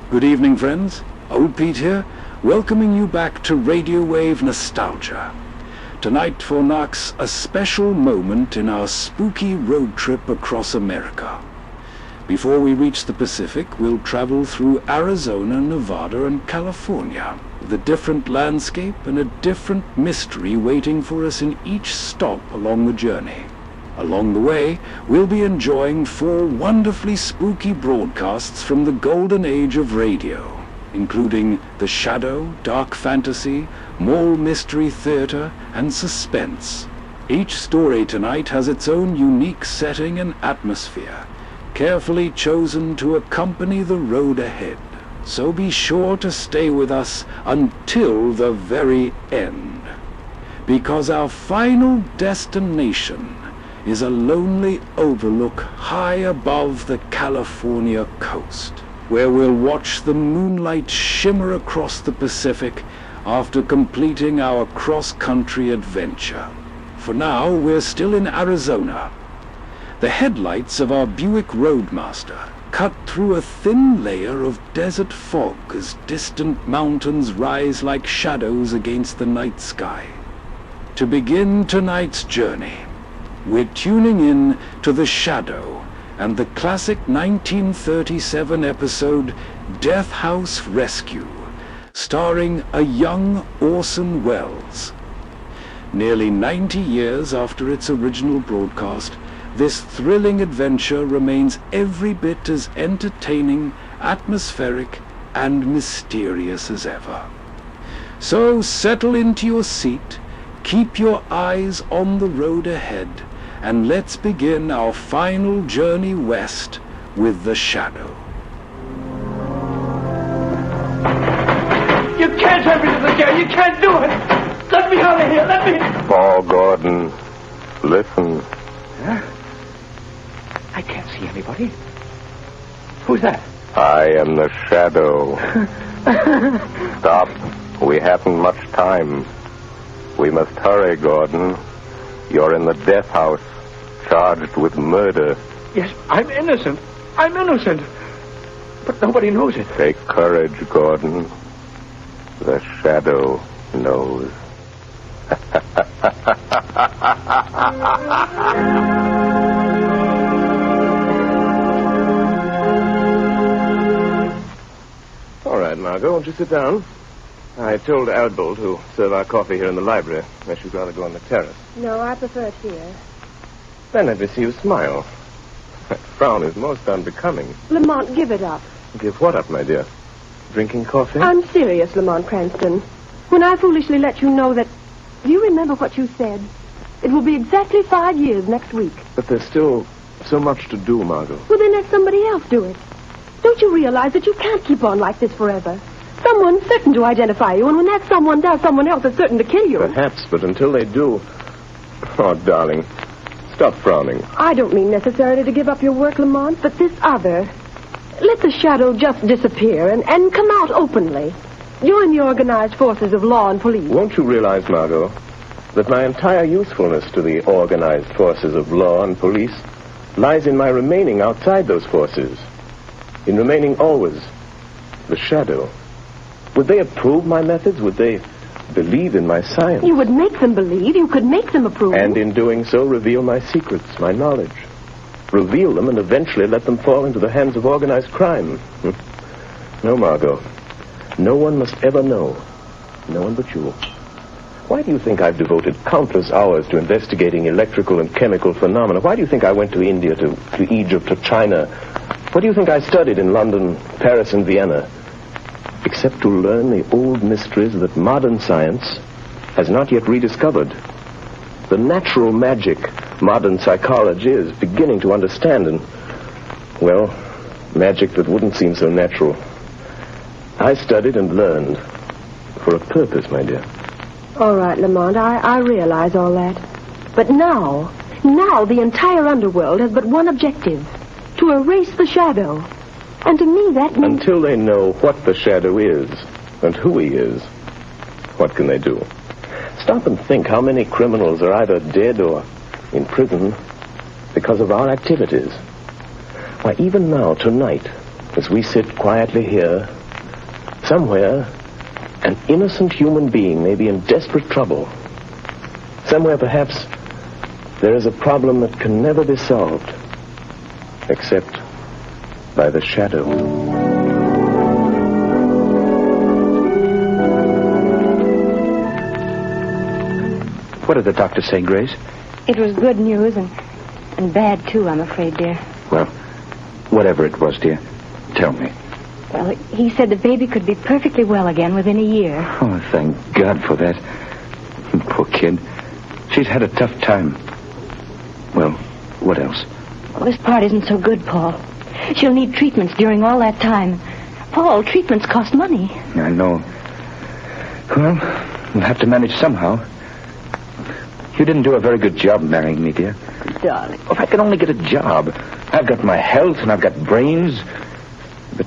Good evening, friends. Old Pete here, welcoming you back to Radiowave Nostalgia. Tonight foreknocks a special moment in our spooky road trip across America. Before we reach the Pacific, we'll travel through Arizona, Nevada, and California, with a different landscape and a different mystery waiting for us in each stop along the journey. Along the way, we'll be enjoying 4 wonderfully spooky broadcasts from the golden age of radio, including The Shadow, Dark Fantasy, Molle Mystery Theater, and Suspense. Each story tonight has its own unique setting and atmosphere, carefully chosen to accompany the road ahead. So be sure to stay with us until the very end, because our final destination is a lonely overlook high above the California coast, where we'll watch the moonlight shimmer across the Pacific after completing our cross-country adventure. For now, we're still in Arizona. The headlights of our Buick Roadmaster cut through a thin layer of desert fog as distant mountains rise like shadows against the night sky. To begin tonight's journey, we're tuning in to The Shadow and the classic 1937 episode Death House Rescue, starring a young Orson Welles. Nearly 90 years after its original broadcast, this thrilling adventure remains every bit as entertaining, atmospheric, and mysterious as ever. So settle into your seat, keep your eyes on the road ahead, and let's begin our final journey west with The Shadow. You can't have me to the jail. You can't do it. Let me out of here. Let me... Oh, Gordon, listen. Huh? I can't see anybody. Who's that? I am the Shadow. Stop. We haven't much time. We must hurry, Gordon. You're in the death house, charged with murder. Yes, I'm innocent. I'm innocent. But nobody knows it. Take courage, Gordon. The Shadow knows. All right, Margot, won't you sit down? I told Albert to serve our coffee here in the library, unless you'd rather go on the terrace. No, I prefer it here. Then let me see you smile. That frown is most unbecoming. Lamont, give it up. Give what up, my dear? Drinking coffee? I'm serious, Lamont Cranston. When I foolishly let you know that... Do you remember what you said? It will be exactly 5 years next week. But there's still so much to do, Margot. Well, then let somebody else do it. Don't you realize that you can't keep on like this forever? Someone's certain to identify you, and when that someone does, someone else is certain to kill you. Perhaps, but until they do... Oh, darling, stop frowning. I don't mean necessarily to give up your work, Lamont, but this other... Let the Shadow just disappear and come out openly. Join the organized forces of law and police. Won't you realize, Margot, that my entire usefulness to the organized forces of law and police lies in my remaining outside those forces, in remaining always the Shadow? Would they approve my methods? Would they believe in my science? You would make them believe. You could make them approve. And in doing so, reveal my secrets, my knowledge. Reveal them and eventually let them fall into the hands of organized crime. No, Margot. No one must ever know. No one but you. Why do you think I've devoted countless hours to investigating electrical and chemical phenomena? Why do you think I went to India, to Egypt, to China? What do you think I studied in London, Paris, and Vienna? Except to learn the old mysteries that modern science has not yet rediscovered. The natural magic modern psychology is beginning to understand, and, well, magic that wouldn't seem so natural. I studied and learned for a purpose, my dear. All right, Lamont, I realize all that. But now the entire underworld has but one objective: to erase the Shadow. And to me, that means... Until they know what the Shadow is and who he is, what can they do? Stop and think how many criminals are either dead or in prison because of our activities. Why, even now, tonight, as we sit quietly here Somewhere, an innocent human being may be in desperate trouble. Somewhere, perhaps, there is a problem that can never be solved, except by the shadow. What did the doctor say, Grace? It was good news and bad, too, I'm afraid, dear. Well, whatever it was, dear, tell me. Well, he said the baby could be perfectly well again within a year. Oh, thank God for that. Poor kid. She's had a tough time. Well, what else? Well, this part isn't so good, Paul. She'll need treatments during all that time. Paul, treatments cost money. I know. Well, we'll have to manage somehow. You didn't do a very good job marrying me, dear. Darling. If I could only get a job. I've got my health and I've got brains. But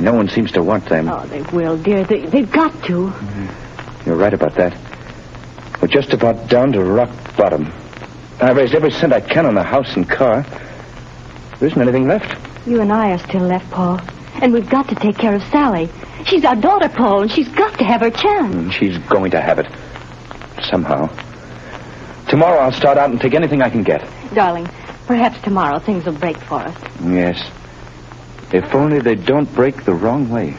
no one seems to want them. Oh, they will, dear. They've got to. You're right about that. We're just about down to rock bottom. I've raised every cent I can on the house and car. There isn't anything left. You and I are still left, Paul. And we've got to take care of Sally. She's our daughter, Paul, and she's got to have her chance. She's going to have it. Somehow. Tomorrow I'll start out and take anything I can get. Darling, perhaps tomorrow things will break for us. Yes. If only they don't break the wrong way.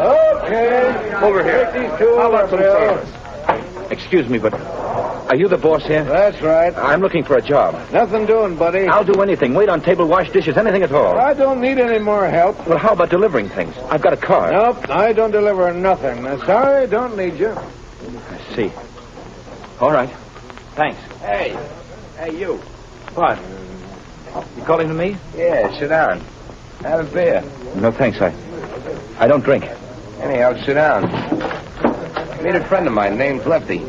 Okay. Over here. Take these two How over, about some Bill. service? Excuse me, but are you the boss here? That's right. I'm looking for a job. Nothing doing, buddy. I'll do anything. Wait on table, wash dishes, anything at all. I don't need any more help. Well, how about delivering things? I've got a car. Nope, I don't deliver nothing. Sorry, don't need you. I see. All right. Thanks. Hey, you. What? You calling to me? Yeah, sit down. Have a beer. No, thanks. I don't drink. Anyhow, sit down. Meet a friend of mine named Lefty.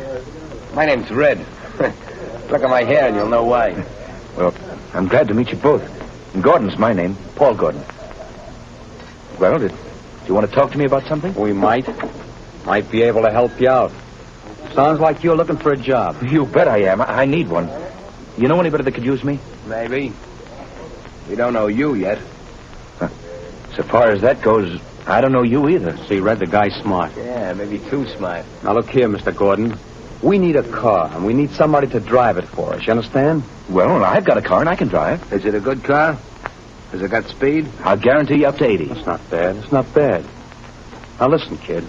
My name's Red. Look at my hair and you'll know why. Well, I'm glad to meet you both. And Gordon's my name, Paul Gordon. Well, do you want to talk to me about something? We might be able to help you out. Sounds like you're looking for a job. You bet I am. I need one. You know anybody that could use me? Maybe. We don't know you yet. So far as that goes, I don't know you either. See, Red, the guy's smart. Yeah, maybe too smart. Now, look here, Mr. Gordon. We need a car, and we need somebody to drive it for us. You understand? Well, I've got a car and I can drive. Is it a good car? Has it got speed? I'll guarantee you up to 80. That's not bad. It's not bad. Now, listen, kid.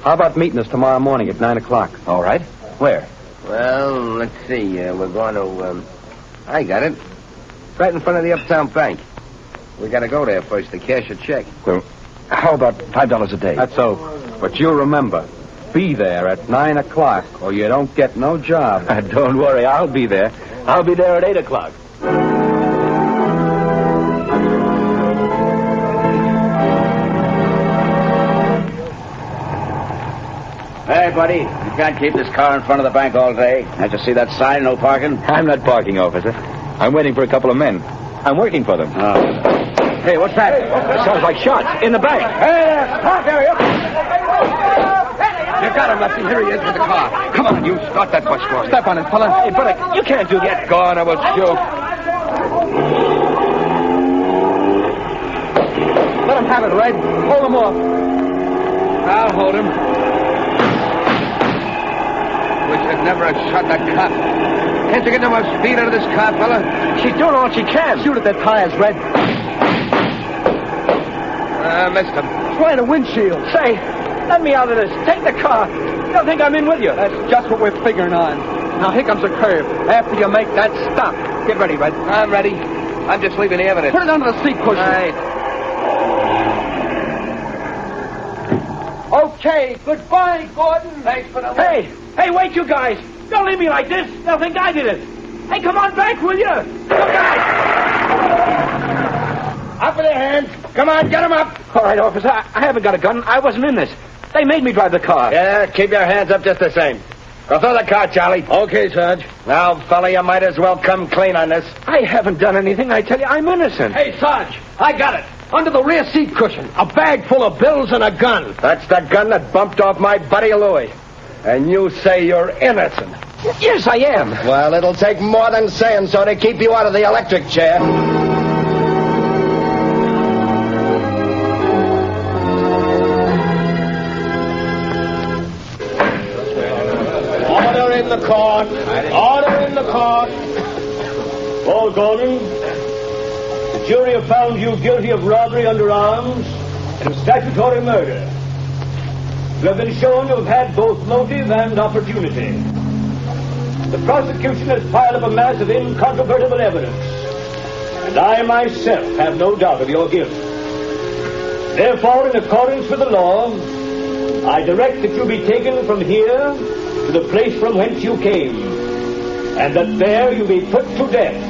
How about meeting us tomorrow morning at 9 o'clock? All right. Where? Well, let's see. We're going to, I got it. Right in front of the Uptown Bank. We got to go there first to cash a check. Well, how about $5 a day? That's so. But you remember, be there at 9 o'clock, or you don't get no job. Don't worry, I'll be there. I'll be there at 8 o'clock. Hey, buddy, you can't keep this car in front of the bank all day. Can't you see that sign, no parking? I'm not parking, officer. I'm waiting for a couple of men. I'm working for them. Oh. Hey, what's that? It sounds like shots in the bank. Hey, park area. You got him, Lefty. Here he is with the car. Come on, you start that bus for us. Step on it, fella. Hey, but you can't do that. Go on, I will shoot. Let him have it, Red. Hold him off. I'll hold him. Wish I'd never have shot that cop. Can't you get no more speed out of this car, fella? She's doing all she can. Shoot at their tires, Red. Missed him. Try the windshield. Say, let me out of this. Take the car. They'll think I'm in with you. That's just what we're figuring on. Now, here comes a curve. After you make that stop, get ready, Red. I'm ready. I'm just leaving the evidence. Put it under the seat cushion. Right. Okay, goodbye, Gordon. Thanks for the... Hey, wait, you guys. Don't leave me like this. They'll think I did it. Hey, come on back, will you? Look out! Up with their hands. Come on, get them up. All right, officer. I haven't got a gun. I wasn't in this. They made me drive the car. Yeah, keep your hands up just the same. Go throw the car, Charlie. Okay, Sarge. Now, fella, you might as well come clean on this. I haven't done anything. I tell you, I'm innocent. Hey, Sarge, I got it. Under the rear seat cushion. A bag full of bills and a gun. That's the gun that bumped off my buddy Louie. And you say you're innocent. Yes, I am. Well, it'll take more than saying so to keep you out of the electric chair. Order in the court. Order in the court. Paul Gordon, the jury have found you guilty of robbery under arms and statutory murder. You have been shown to have had both motive and opportunity. The prosecution has piled up a mass of incontrovertible evidence, and I myself have no doubt of your guilt. Therefore, in accordance with the law, I direct that you be taken from here to the place from whence you came, and that there you be put to death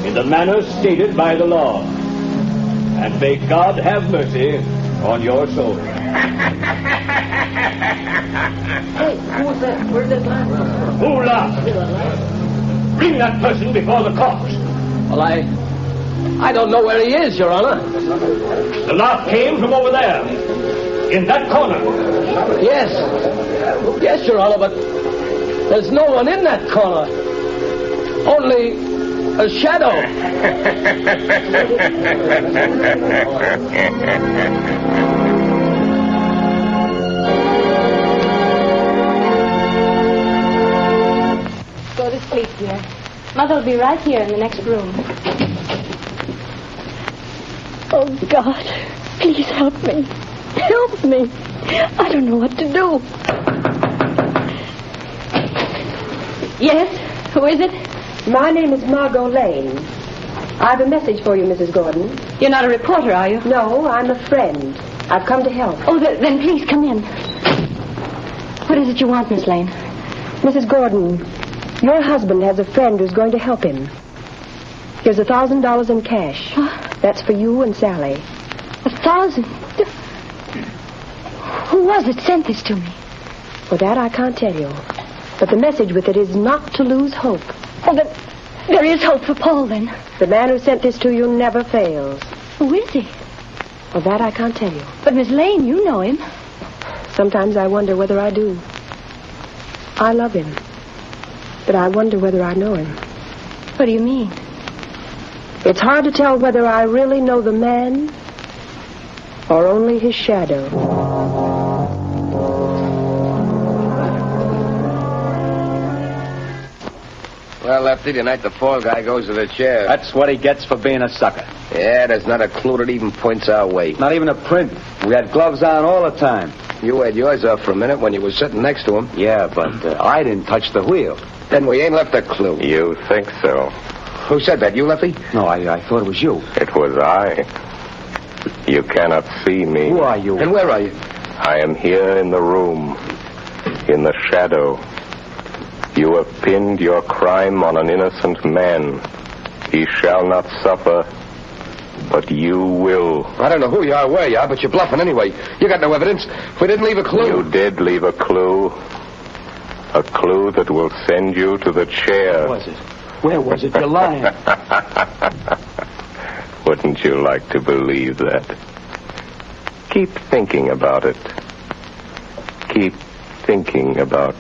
in the manner stated by the law. And may God have mercy on your soul. Hey, who was that? Where did that laugh? Who laughed? Bring that person before the court. Well, I don't know where he is, Your Honor. The laugh came from over there, in that corner. Yes. Yes, Your Honor, but there's no one in that corner. Only a shadow. Go to sleep, dear. Mother will be right here in the next room. Oh, God, please help me. Help me. I don't know what to do. Yes? Who is it? My name is Margot Lane. I have a message for you, Mrs. Gordon. You're not a reporter, are you? No, I'm a friend. I've come to help. Oh, then please come in. What is it you want, Miss Lane? Mrs. Gordon, your husband has a friend who's going to help him. Here's $1,000 in cash. Huh? That's for you and Sally. 1,000? Who was it sent this to me? For that I can't tell you. But the message with it is not to lose hope. Oh, there is hope for Paul, then. The man who sent this to you never fails. Who is he? Well, that I can't tell you. But, Miss Lane, you know him. Sometimes I wonder whether I do. I love him. But I wonder whether I know him. What do you mean? It's hard to tell whether I really know the man or only his shadow. Well, Lefty, tonight the fall guy goes to the chair. That's what he gets for being a sucker. Yeah, there's not a clue that even points our way. Not even a print. We had gloves on all the time. You had yours off for a minute when you were sitting next to him. Yeah, but I didn't touch the wheel. Then we ain't left a clue. You think so? Who said that? You, Lefty? No, I thought it was you. It was I. You cannot see me. Who are you? And where are you? I am here in the room, in the shadow. You have pinned your crime on an innocent man. He shall not suffer, but you will. I don't know who you are, where you are, but you're bluffing anyway. You got no evidence. We didn't leave a clue. You did leave a clue. A clue that will send you to the chair. Where was it? Where was it? You're lying. Wouldn't you like to believe that? Keep thinking about it. Keep thinking about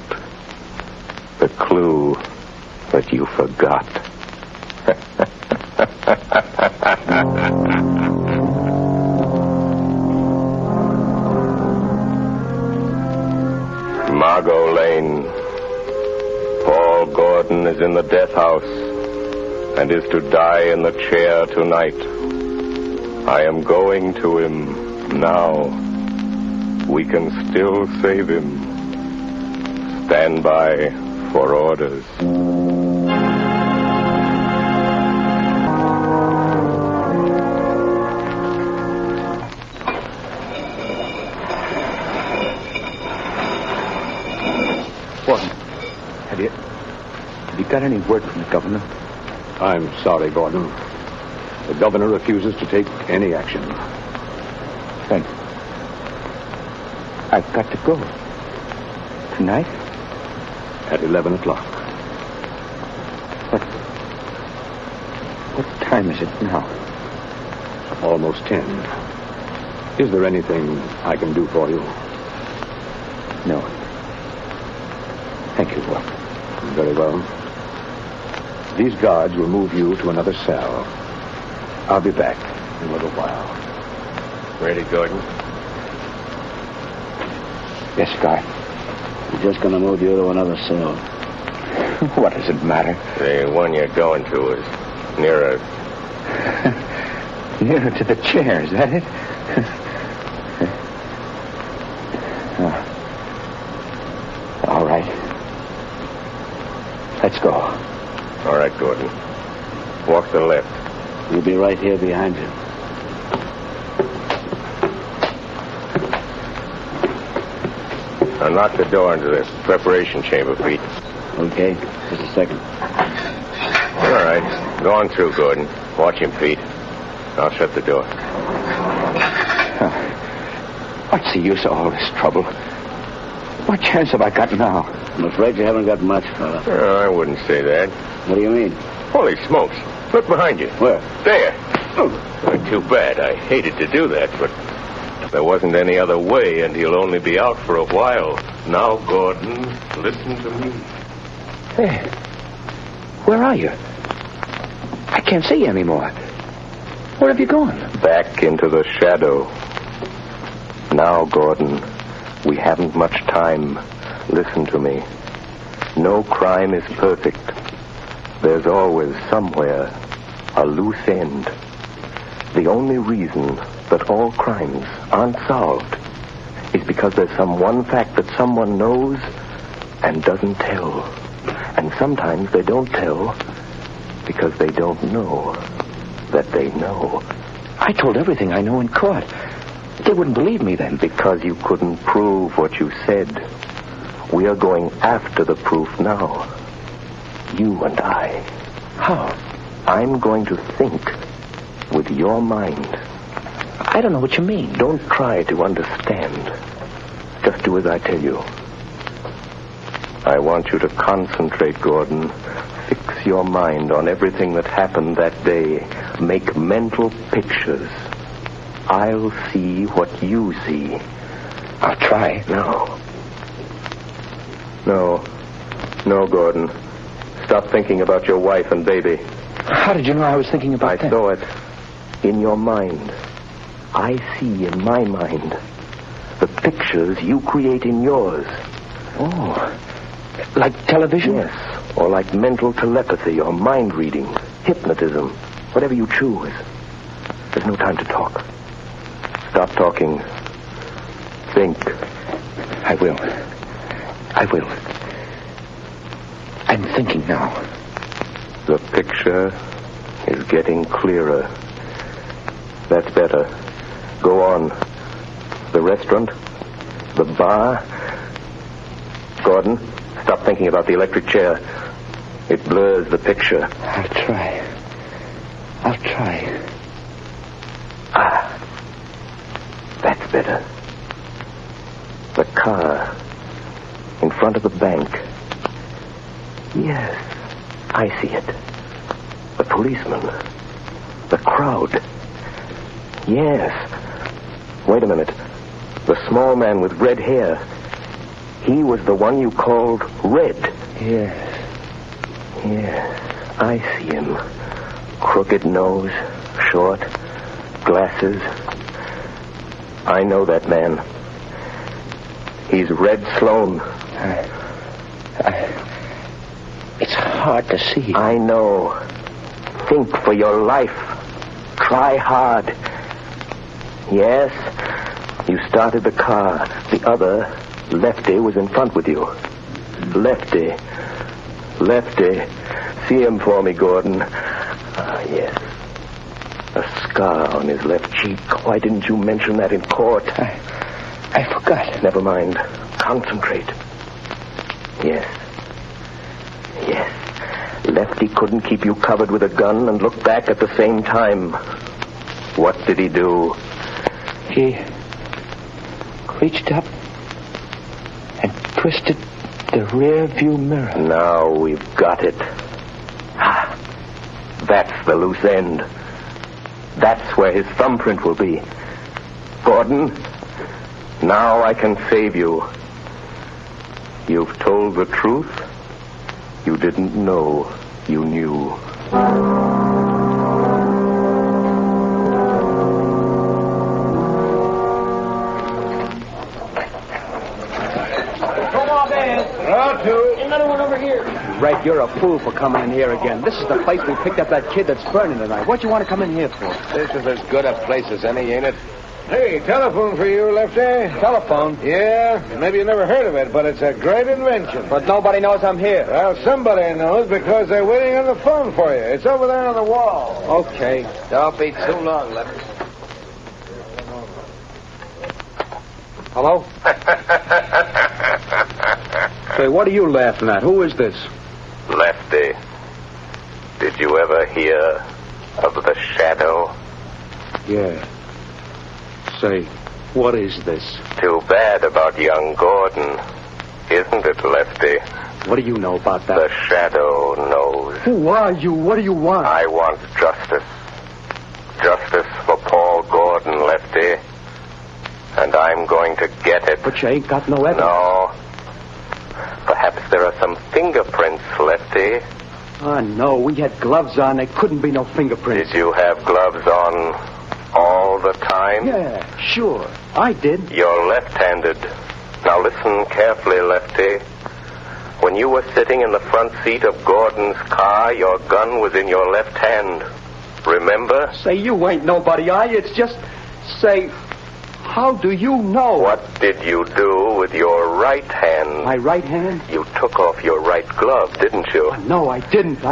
the clue that you forgot. Margot Lane. Paul Gordon is in the death house and is to die in the chair tonight. I am going to him now. We can still save him. Stand by for orders. Gordon, have you got any word from the governor? I'm sorry, Gordon. The governor refuses to take any action. Then I've got to go. Tonight? At 11 o'clock. What time is it now? Almost 10. Is there anything I can do for you? No. Thank you, Gordon. Very well. These guards will move you to another cell. I'll be back in a little while. Ready, Gordon? Yes, guard. We're just going to move you to another cell. What does it matter? The one you're going to is nearer. Nearer to the chair, is that it? All right. Let's go. All right, Gordon. Walk to the left. We'll be right here behind you. Unlock the door into the preparation chamber, Pete. Okay, just a second. All right. Go on through, Gordon. Watch him, Pete. I'll shut the door. What's the use of all this trouble? What chance have I got now? I'm afraid you haven't got much, fella. I wouldn't say that. What do you mean? Holy smokes. Look behind you. Where? There. Too bad. I hated to do that, but there wasn't any other way, and he'll only be out for a while. Now, Gordon, listen to me. Hey, where are you? I can't see you anymore. Where have you gone? Back into the shadow. Now, Gordon, we haven't much time. Listen to me. No crime is perfect. There's always somewhere a loose end. The only reason that all crimes aren't solved is because there's some one fact that someone knows and doesn't tell. And sometimes they don't tell because they don't know that they know. I told everything I know in court. They wouldn't believe me then. Because you couldn't prove what you said. We are going after the proof now. You and I. How? I'm going to think with your mind. I don't know what you mean. Don't try to understand. Just do as I tell you. I want you to concentrate, Gordon. Fix your mind on everything that happened that day. Make mental pictures. I'll see what you see. I'll try. No, Gordon. Stop thinking about your wife and baby. How did you know I was thinking about that? I saw it in your mind. I see in my mind the pictures you create in yours. Oh, like television? Yes, or like mental telepathy or mind reading, hypnotism, whatever you choose. There's no time to talk. Stop talking. Think. I will. I'm thinking now. The picture is getting clearer. That's better. Go on. The restaurant? The bar? Gordon, stop thinking about the electric chair. It blurs the picture. I'll try. That's better. The car in front of the bank. Yes, I see it. The policeman. The crowd. Yes. Wait a minute. The small man with red hair. He was the one you called Red. Yes, I see him. Crooked nose, short, glasses. I know that man. He's Red Sloan. It's hard to see. I know. Think for your life. Try hard. Yes, you started the car. The other, Lefty, was in front with you. Lefty. See him for me, Gordon. Yes. A scar on his left cheek. Why didn't you mention that in court? I forgot. Never mind. Concentrate. Yes. Lefty couldn't keep you covered with a gun and look back at the same time. What did he do? He reached up and twisted the rear view mirror. Now we've got it. That's the loose end. That's where his thumbprint will be. Gordon, now I can save you. You've told the truth, You didn't know you knew. Another one over here. Red, you're a fool for coming in here again. This is the place we picked up that kid that's burning tonight. What do you want to come in here for? This is as good a place as any, ain't it? Hey, telephone for you, Lefty. Telephone? Yeah, maybe you never heard of it, but it's a great invention. But nobody knows I'm here. Well, somebody knows because they're waiting on the phone for you. It's over there on the wall. Okay. Don't be too long, Lefty. Hello? Say, what are you laughing at? Who is this? Lefty, did you ever hear of the shadow? Yeah. Say, what is this? Too bad about young Gordon, isn't it, Lefty? What do you know about that? The shadow knows. Who are you? What do you want? I want justice. Justice for Paul Gordon, Lefty. And I'm going to get it. But you ain't got no evidence. No. Perhaps there are some fingerprints, Lefty. Ah, no. We had gloves on. There couldn't be no fingerprints. Did you have gloves on all the time? Yeah, sure. I did. You're left-handed. Now listen carefully, Lefty. When you were sitting in the front seat of Gordon's car, your gun was in your left hand. Remember? Say, you ain't nobody, are you? It's just... Say... How do you know? What did you do with your right hand? My right hand? You took off your right glove, didn't you? No, I didn't.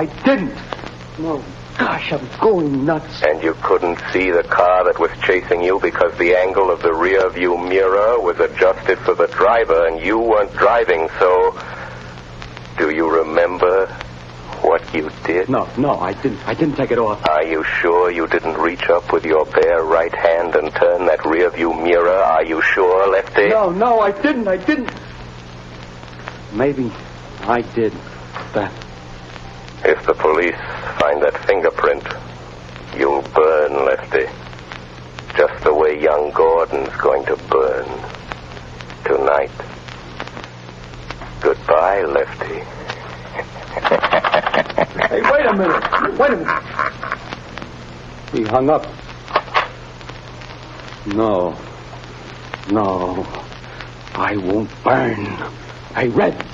No. Gosh, I'm going nuts. And you couldn't see the car that was chasing you because the angle of the rear view mirror was adjusted for the driver and you weren't driving, so... Do you remember what you did? No, I didn't. I didn't take it off. Are you sure you didn't reach up with your bare right hand and turn that rear view mirror? Are you sure, Lefty? No, I didn't. Maybe I did that. If the police find that fingerprint, you'll burn, Lefty. Just the way young Gordon's going to burn tonight. Goodbye, Lefty. Hey, wait a minute. He hung up. No. I won't burn. Hey, Red!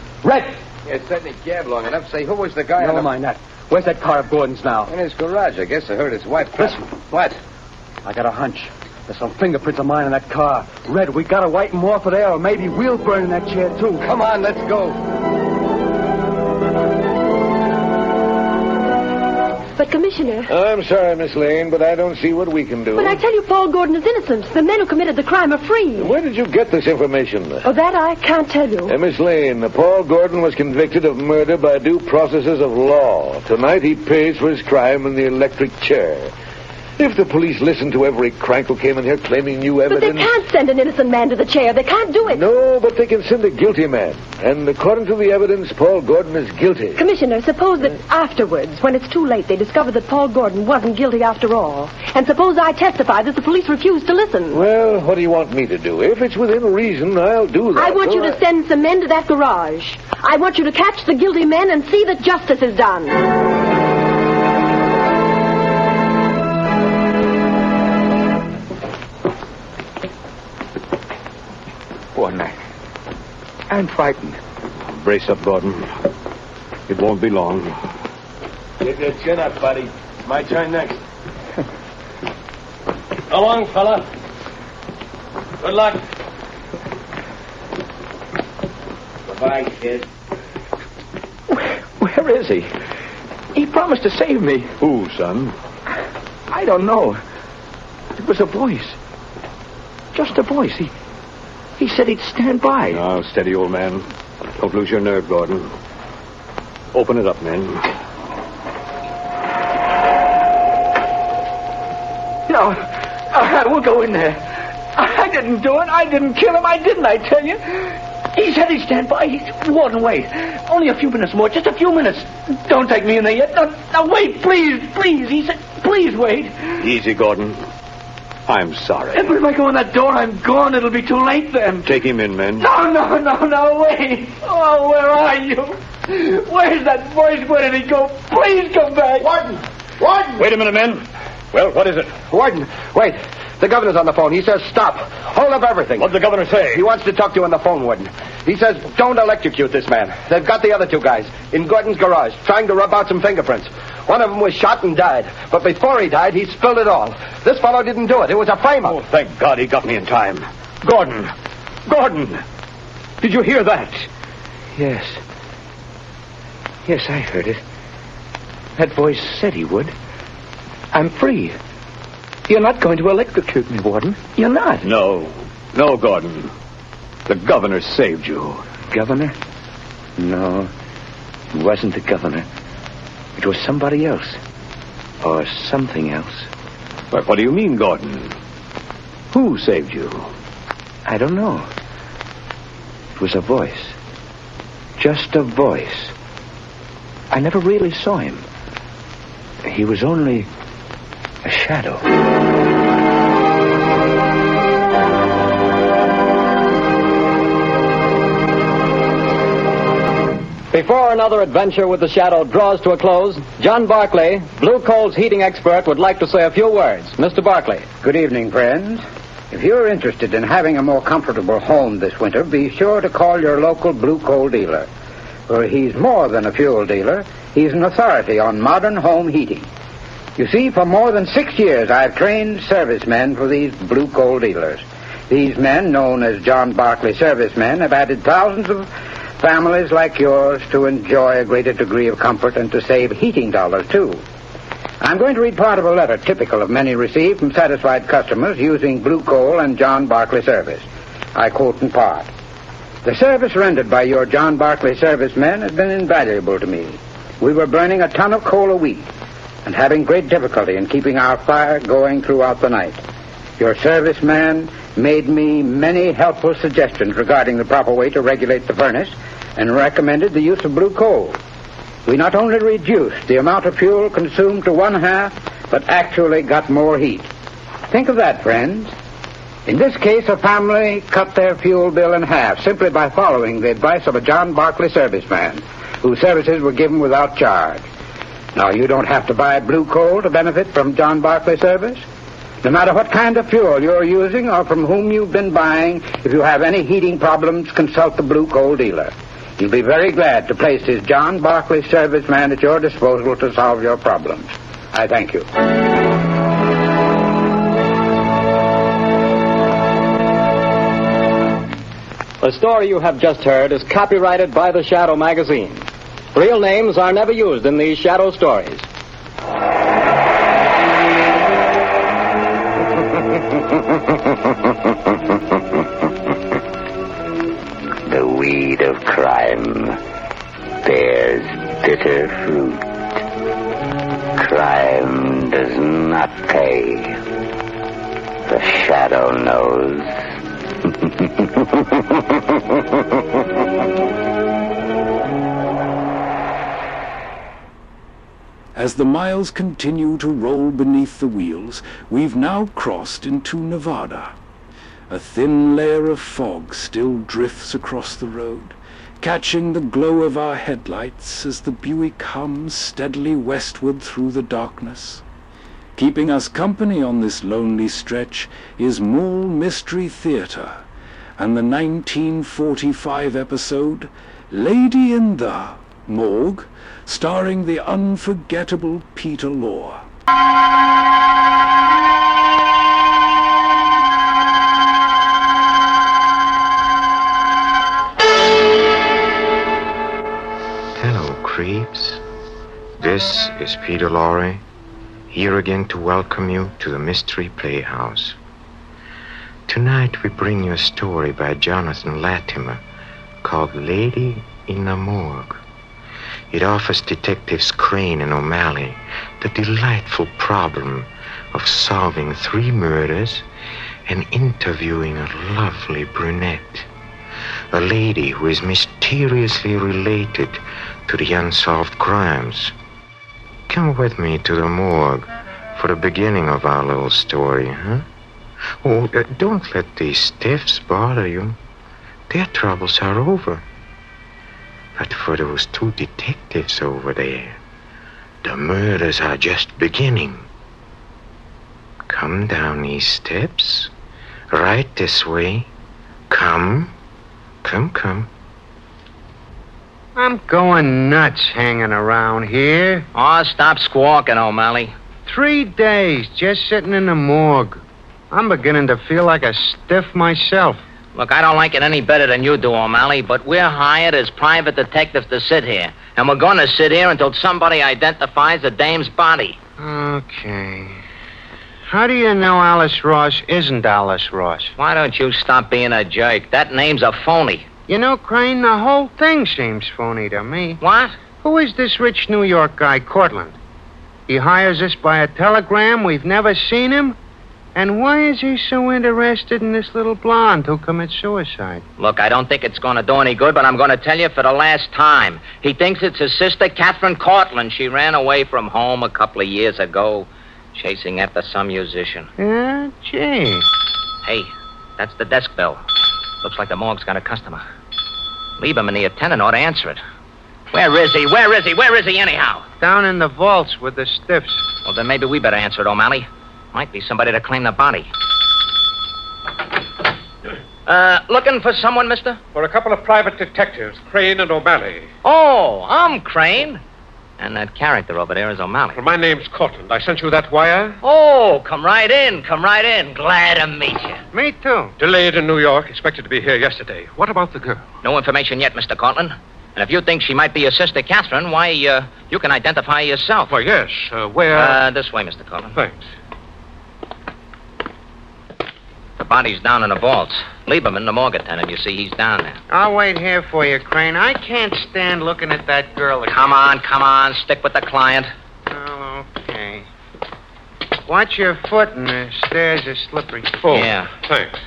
You certainly gabbed long enough. Say, who was the guy Never mind that. Where's that car of Gordon's now? In his garage. I guess I heard his wife. Listen. What? I got a hunch. There's some fingerprints of mine in that car. Red, we gotta wipe them off of there, or maybe we'll burn in that chair, too. Come on, let's go. But, Commissioner... I'm sorry, Miss Lane, but I don't see what we can do. But I tell you, Paul Gordon is innocent. The men who committed the crime are free. Where did you get this information? Oh, that I can't tell you. Miss Lane, Paul Gordon was convicted of murder by due processes of law. Tonight he pays for his crime in the electric chair. If the police listened to every crank who came in here claiming new evidence... But they can't send an innocent man to the chair. They can't do it. No, but they can send a guilty man. And according to the evidence, Paul Gordon is guilty. Commissioner, suppose that afterwards, when it's too late, they discover that Paul Gordon wasn't guilty after all. And suppose I testify that the police refuse to listen. Well, what do you want me to do? If it's within reason, I'll do that. I want you to send some men to that garage. I want you to catch the guilty men and see that justice is done. I'm frightened. Brace up, Gordon. It won't be long. Get your chin up, buddy. My turn next. Go on, fella. Good luck. Goodbye, kid. Where is he? He promised to save me. Who, son? I don't know. It was a voice. Just a voice. He said he'd stand by. Now, steady, old man. Don't lose your nerve, Gordon. Open it up, men. No, I won't go in there. I didn't do it. I didn't kill him. I tell you. He said he'd stand by. He wouldn't wait. Only a few minutes more. Just a few minutes. Don't take me in there yet. No, wait, please. He said, please wait. Easy, Gordon. I'm sorry. But if I go in that door, I'm gone. It'll be too late then. Take him in, men. No, wait. Oh, where are you? Where's that voice? Where did he go? Please come back. Warden! Warden! Wait a minute, men. Well, what is it? Warden, wait. The governor's on the phone. He says stop. Hold up everything. What'd the governor say? He wants to talk to you on the phone, Warden. He says don't electrocute this man. They've got the other two guys in Gordon's garage trying to rub out some fingerprints. One of them was shot and died. But before he died, he spilled it all. This fellow didn't do it. It was a frame-up. Oh, thank God he got me in time. Gordon! Gordon! Did you hear that? Yes. Yes, I heard it. That voice said he would. I'm free. You're not going to electrocute me, Warden. You're not. No. No, Gordon. The governor saved you. Governor? No. It wasn't the governor. It was somebody else. Or something else. But what do you mean, Gordon? Who saved you? I don't know. It was a voice. Just a voice. I never really saw him. He was only a shadow. Before another adventure with the Shadow draws to a close, John Barclay, Blue Coal's heating expert, would like to say a few words. Mr. Barclay. Good evening, friends. If you're interested in having a more comfortable home this winter, be sure to call your local Blue Coal dealer. For he's more than a fuel dealer. He's an authority on modern home heating. You see, for more than 6 years, I've trained servicemen for these Blue Coal dealers. These men, known as John Barclay servicemen, have added thousands of families like yours to enjoy a greater degree of comfort and to save heating dollars, too. I'm going to read part of a letter typical of many received from satisfied customers using Blue Coal and John Barclay service. I quote in part. The service rendered by your John Barclay servicemen has been invaluable to me. We were burning a ton of coal a week and having great difficulty in keeping our fire going throughout the night. Your serviceman made me many helpful suggestions regarding the proper way to regulate the furnace and recommended the use of Blue Coal. We not only reduced the amount of fuel consumed to 1/2, but actually got more heat. Think of that, friends. In this case, a family cut their fuel bill in half simply by following the advice of a John Barclay serviceman, whose services were given without charge. Now, you don't have to buy Blue Coal to benefit from John Barclay service. No matter what kind of fuel you're using or from whom you've been buying, if you have any heating problems, consult the Blue Coal dealer. He'll be very glad to place his John Barclay serviceman at your disposal to solve your problems. I thank you. The story you have just heard is copyrighted by the Shadow magazine. Real names are never used in these Shadow stories. The weed of crime bears bitter fruit. Crime does not pay. The Shadow knows. As the miles continue to roll beneath the wheels, we've now crossed into Nevada. A thin layer of fog still drifts across the road, catching the glow of our headlights as the Buick hums steadily westward through the darkness. Keeping us company on this lonely stretch is Molle Mystery Theater and the 1945 episode Lady in the Morgue, starring the unforgettable Peter Lorre. Hello, creeps. This is Peter Lorre, here again to welcome you to the Mystery Playhouse. Tonight we bring you a story by Jonathan Latimer called Lady in the Morgue. It offers Detectives Crane and O'Malley the delightful problem of solving 3 murders and interviewing a lovely brunette, a lady who is mysteriously related to the unsolved crimes. Come with me to the morgue for the beginning of our little story, huh? Oh, don't let these stiffs bother you. Their troubles are over. But for those two detectives over there, the murders are just beginning. Come down these steps. Right this way. Come. Come. I'm going nuts hanging around here. Oh, stop squawking, O'Malley. 3 days just sitting in the morgue. I'm beginning to feel like a stiff myself. Look, I don't like it any better than you do, O'Malley, but we're hired as private detectives to sit here. And we're going to sit here until somebody identifies the dame's body. Okay. How do you know Alice Ross isn't Alice Ross? Why don't you stop being a jerk? That name's a phony. You know, Crane, the whole thing seems phony to me. What? Who is this rich New York guy, Cortland? He hires us by a telegram. We've never seen him. And why is he so interested in this little blonde who commits suicide? Look, I don't think it's going to do any good, but I'm going to tell you for the last time. He thinks it's his sister, Catherine Cortland. She ran away from home a couple of years ago, chasing after some musician. Yeah, gee. Hey, that's the desk bell. Looks like the morgue's got a customer. Lieberman, the attendant, ought to answer it. Where is he? Where is he anyhow? Down in the vaults with the stiffs. Well, then maybe we better answer it, O'Malley. Might be somebody to claim the body. Looking for someone, mister? For a couple of private detectives, Crane and O'Malley. Oh, I'm Crane. And that character over there is O'Malley. Well, my name's Cortland. I sent you that wire. Oh, come right in. Glad to meet you. Me too. Delayed in New York, expected to be here yesterday. What about the girl? No information yet, Mr. Cortland. And if you think she might be your sister, Catherine, why, you can identify yourself. Well, yes. Where? This way, Mr. Cortland. Thanks. The body's down in the vaults. Lieberman, the morgue attendant, you see, he's down there. I'll wait here for you, Crane. I can't stand looking at that girl again. Come on. Stick with the client. Oh, okay. Watch your foot, and the stairs are slippery. Oh, yeah. Thanks.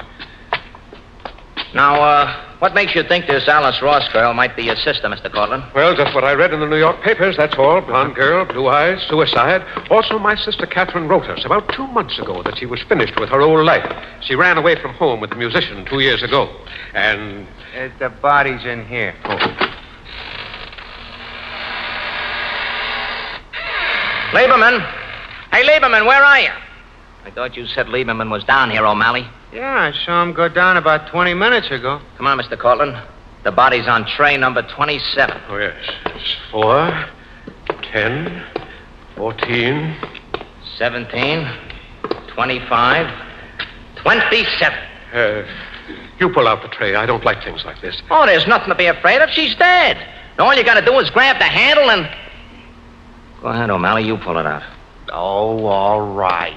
Now, what makes you think this Alice Ross girl might be your sister, Mr. Cortland? Well, just what I read in the New York papers, that's all. Blonde girl, blue eyes, suicide. Also, my sister Catherine wrote us about 2 months ago that she was finished with her old life. She ran away from home with the musician 2 years ago. And... the body's in here. Oh. Lieberman! Hey, Lieberman, where are you? I thought you said Lieberman was down here, O'Malley. Yeah, I saw him go down about 20 minutes ago. Come on, Mr. Cortland. The body's on tray number 27. Oh, yes. It's 4, 10, 14... 17, 25, 27. You pull out the tray. I don't like things like this. Oh, there's nothing to be afraid of. She's dead. All you got to do is grab the handle and... Go ahead, O'Malley. You pull it out. Oh, all right.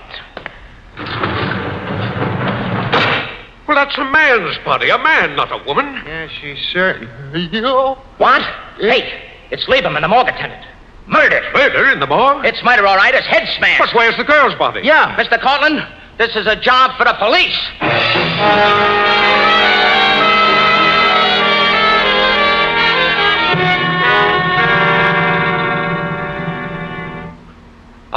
Well, that's a man's body. A man, not a woman. Yeah, she's certain. What? Hey, it's Lieberman, the morgue attendant. Murder. Murder in the morgue? It's murder, all right. It's head smash. But where's the girl's body? Yeah, Mr. Cortland, this is a job for the police.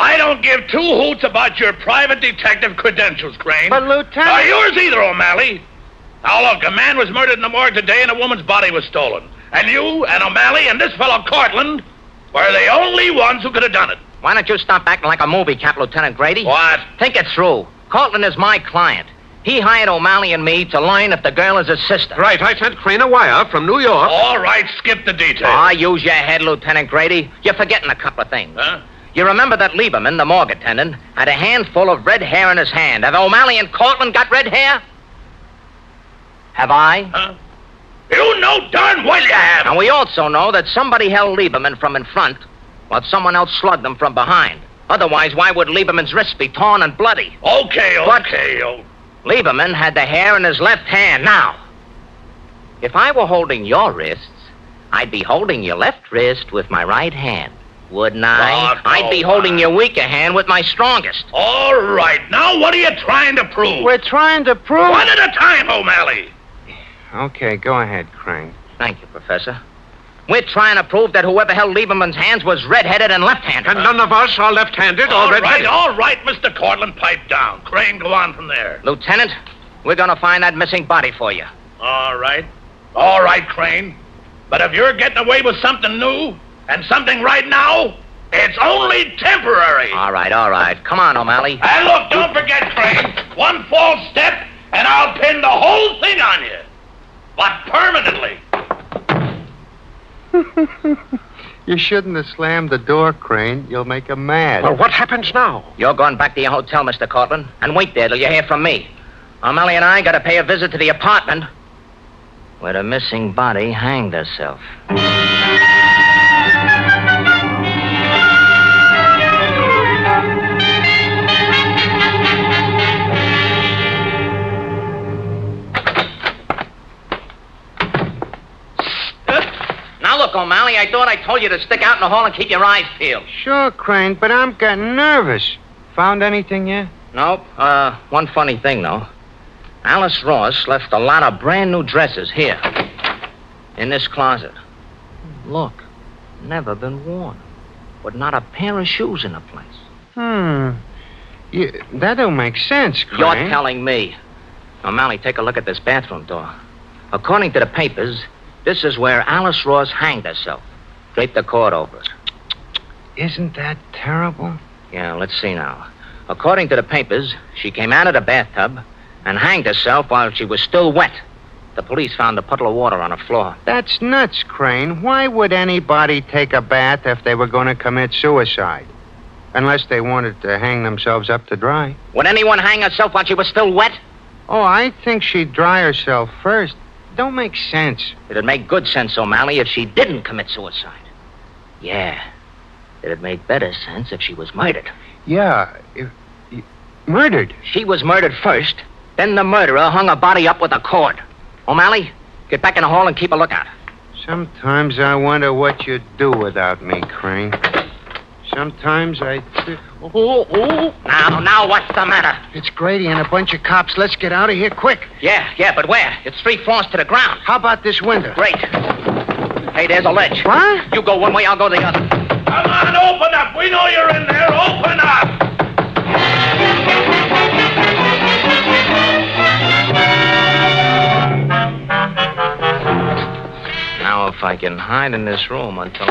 I don't give 2 hoots about your private detective credentials, Crane. But, Lieutenant... Nor yours either, O'Malley. Now, look, a man was murdered in the morgue today and a woman's body was stolen. And you and O'Malley and this fellow Cortland were the only ones who could have done it. Why don't you stop acting like a movie cap, Lieutenant Grady? What? Think it through. Cortland is my client. He hired O'Malley and me to learn if the girl is his sister. Right, I sent Crane a wire from New York. All right, skip the details. Ah, use your head, Lieutenant Grady. You're forgetting a couple of things. Huh? You remember that Lieberman, the morgue attendant, had a handful of red hair in his hand. Have O'Malley and Cortland got red hair? Have I? Huh? You know darn well you have. And we also know that somebody held Lieberman from in front while someone else slugged him from behind. Otherwise, why would Lieberman's wrists be torn and bloody? Okay. Lieberman had the hair in his left hand. Now, if I were holding your wrists, I'd be holding your left wrist with my right hand. Wouldn't I? No, I'd be holding your weaker hand with my strongest. All right. Now, what are you trying to prove? We're trying to prove... One at a time, O'Malley. Okay, go ahead, Crane. Thank you, Professor. We're trying to prove that whoever held Lieberman's hands was red-headed and left-handed. And none of us are left-handed or red-headed. All right, Mr. Cortland, pipe down. Crane, go on from there. Lieutenant, we're going to find that missing body for you. All right. All right, Crane. But if you're getting away with something new and something right now, it's only temporary. All right. Come on, O'Malley. And look, don't forget, Crane. One false step, and I'll pin the whole thing on you. But permanently. You shouldn't have slammed the door, Crane. You'll make him mad. Well, what happens now? You're going back to your hotel, Mr. Cortland, and wait there till you hear from me. O'Malley and I got to pay a visit to the apartment where the missing body hanged herself. Now look, O'Malley, I thought I told you to stick out in the hall and keep your eyes peeled. Sure, Crane, but I'm getting nervous. Found anything yet? Nope. One funny thing, though. Alice Ross left a lot of brand new dresses here, in this closet. Look, never been worn, with not a pair of shoes in the place. That don't make sense, Crane. You're telling me. O'Malley, take a look at this bathroom door. According to the papers, this is where Alice Ross hanged herself. Draped the cord over it. Isn't that terrible? Yeah, let's see now. According to the papers, she came out of the bathtub and hanged herself while she was still wet. The police found a puddle of water on the floor. That's nuts, Crane. Why would anybody take a bath if they were going to commit suicide? Unless they wanted to hang themselves up to dry. Would anyone hang herself while she was still wet? Oh, I think she'd dry herself first. Don't make sense. It'd make good sense, O'Malley, if she didn't commit suicide. Yeah. It'd make better sense if she was murdered. Yeah. Murdered? She was murdered first. Then the murderer hung her body up with a cord. O'Malley, get back in the hall and keep a lookout. Sometimes I wonder what you'd do without me, Crane. Sometimes I... Now, what's the matter? It's Grady and a bunch of cops. Let's get out of here quick. Yeah, but where? It's 3 floors to the ground. How about this window? Great. Hey, there's a ledge. What? You go one way, I'll go the other. Come on, open up. We know you're in there. Open up. Now, if I can hide in this room until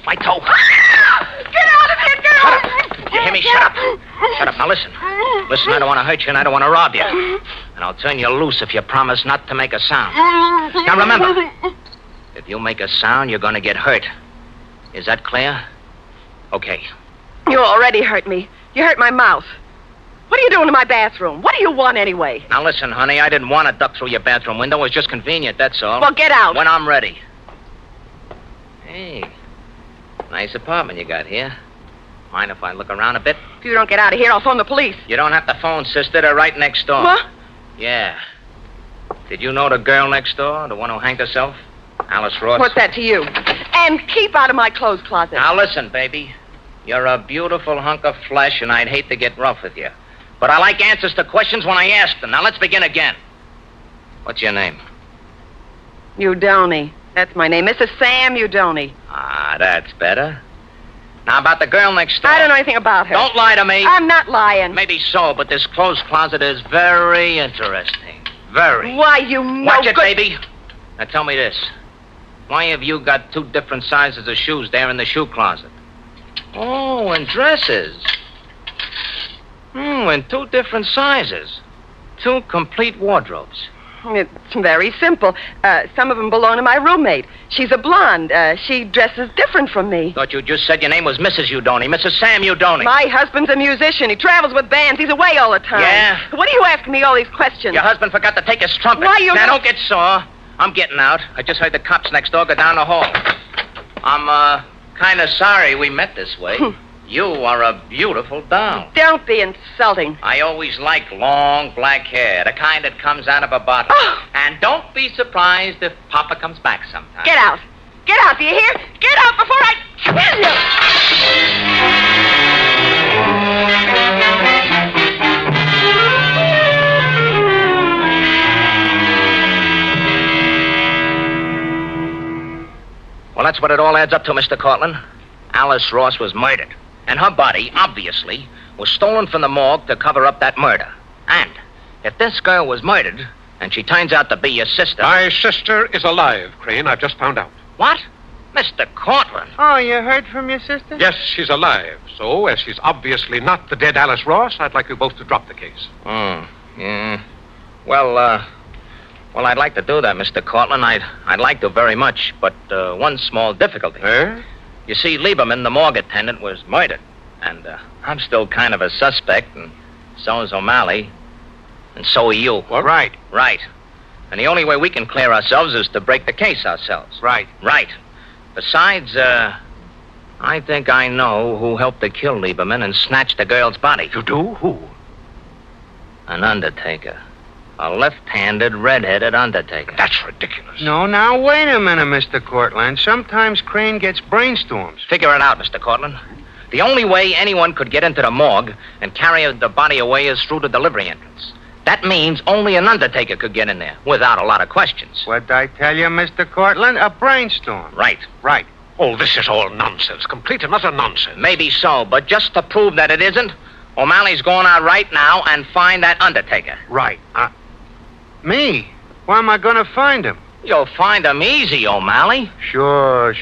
my toe. Get out of here, girl! Shut up! You hear me? Shut up! Shut up. Now, listen. Listen, I don't want to hurt you and I don't want to rob you. And I'll turn you loose if you promise not to make a sound. Now, remember, if you make a sound, you're going to get hurt. Is that clear? Okay. You already hurt me. You hurt my mouth. What are you doing in my bathroom? What do you want anyway? Now, listen, honey, I didn't want to duck through your bathroom window. It was just convenient, that's all. Well, get out. When I'm ready. Hey, nice apartment you got here. Mind if I look around a bit? If you don't get out of here, I'll phone the police. You don't have to phone, sister. They're right next door. What? Yeah. Did you know the girl next door, the one who hanged herself? Alice Ross? What's that to you? And keep out of my clothes closet. Now, listen, baby. You're a beautiful hunk of flesh, and I'd hate to get rough with you. But I like answers to questions when I ask them. Now, let's begin again. What's your name? Udoni. That's my name. Mrs. Sam Udoni. Ah, that's better. Now, about the girl next door. I don't know anything about her. Don't lie to me. I'm not lying. Maybe so, but this clothes closet is very interesting. Very. Why, you know... Watch it, baby. Now, tell me this. Why have you got 2 different sizes of shoes there in the shoe closet? Oh, and dresses. In 2 different sizes. 2 complete wardrobes. It's very simple. Some of them belong to my roommate. She's a blonde. She dresses different from me. Thought you just said your name was Mrs. Udoni, Mrs. Sam Udoni. My husband's a musician. He travels with bands. He's away all the time. Yeah? What are you asking me all these questions? Your husband forgot to take his trumpet. Why you... Now, don't get sore. I'm getting out. I just heard the cops next door go down the hall. I'm, kind of sorry we met this way. You are a beautiful doll. Don't be insulting. I always like long black hair, the kind that comes out of a bottle. Oh. And don't be surprised if Papa comes back sometime. Get out. Get out, do you hear? Get out before I kill you. Well, that's what it all adds up to, Mr. Cortland. Alice Ross was murdered. And her body, obviously, was stolen from the morgue to cover up that murder. And if this girl was murdered, and she turns out to be your sister... My sister is alive, Crane. I've just found out. What? Mr. Cortland? Oh, you heard from your sister? Yes, she's alive. So, as she's obviously not the dead Alice Ross, I'd like you both to drop the case. Yeah. Well, I'd like to do that, Mr. Cortland. I'd like to very much, but one small difficulty. You see, Lieberman, the morgue attendant, was murdered. And I'm still kind of a suspect, and so is O'Malley. And so are you. What? Right. And the only way we can clear ourselves is to break the case ourselves. Right. Besides, I think I know who helped to kill Lieberman and snatch the girl's body. You do? Who? An undertaker. A left-handed, red-headed undertaker. That's ridiculous. No, now, wait a minute, Mr. Cortland. Sometimes Crane gets brainstorms. Figure it out, Mr. Cortland. The only way anyone could get into the morgue and carry the body away is through the delivery entrance. That means only an undertaker could get in there, without a lot of questions. What'd I tell you, Mr. Cortland? A brainstorm. Right. Oh, this is all nonsense. Complete and utter nonsense. Maybe so, but just to prove that it isn't, O'Malley's going out right now and find that undertaker. Right. Me? Where am I going to find him? You'll find him easy, O'Malley. Sure.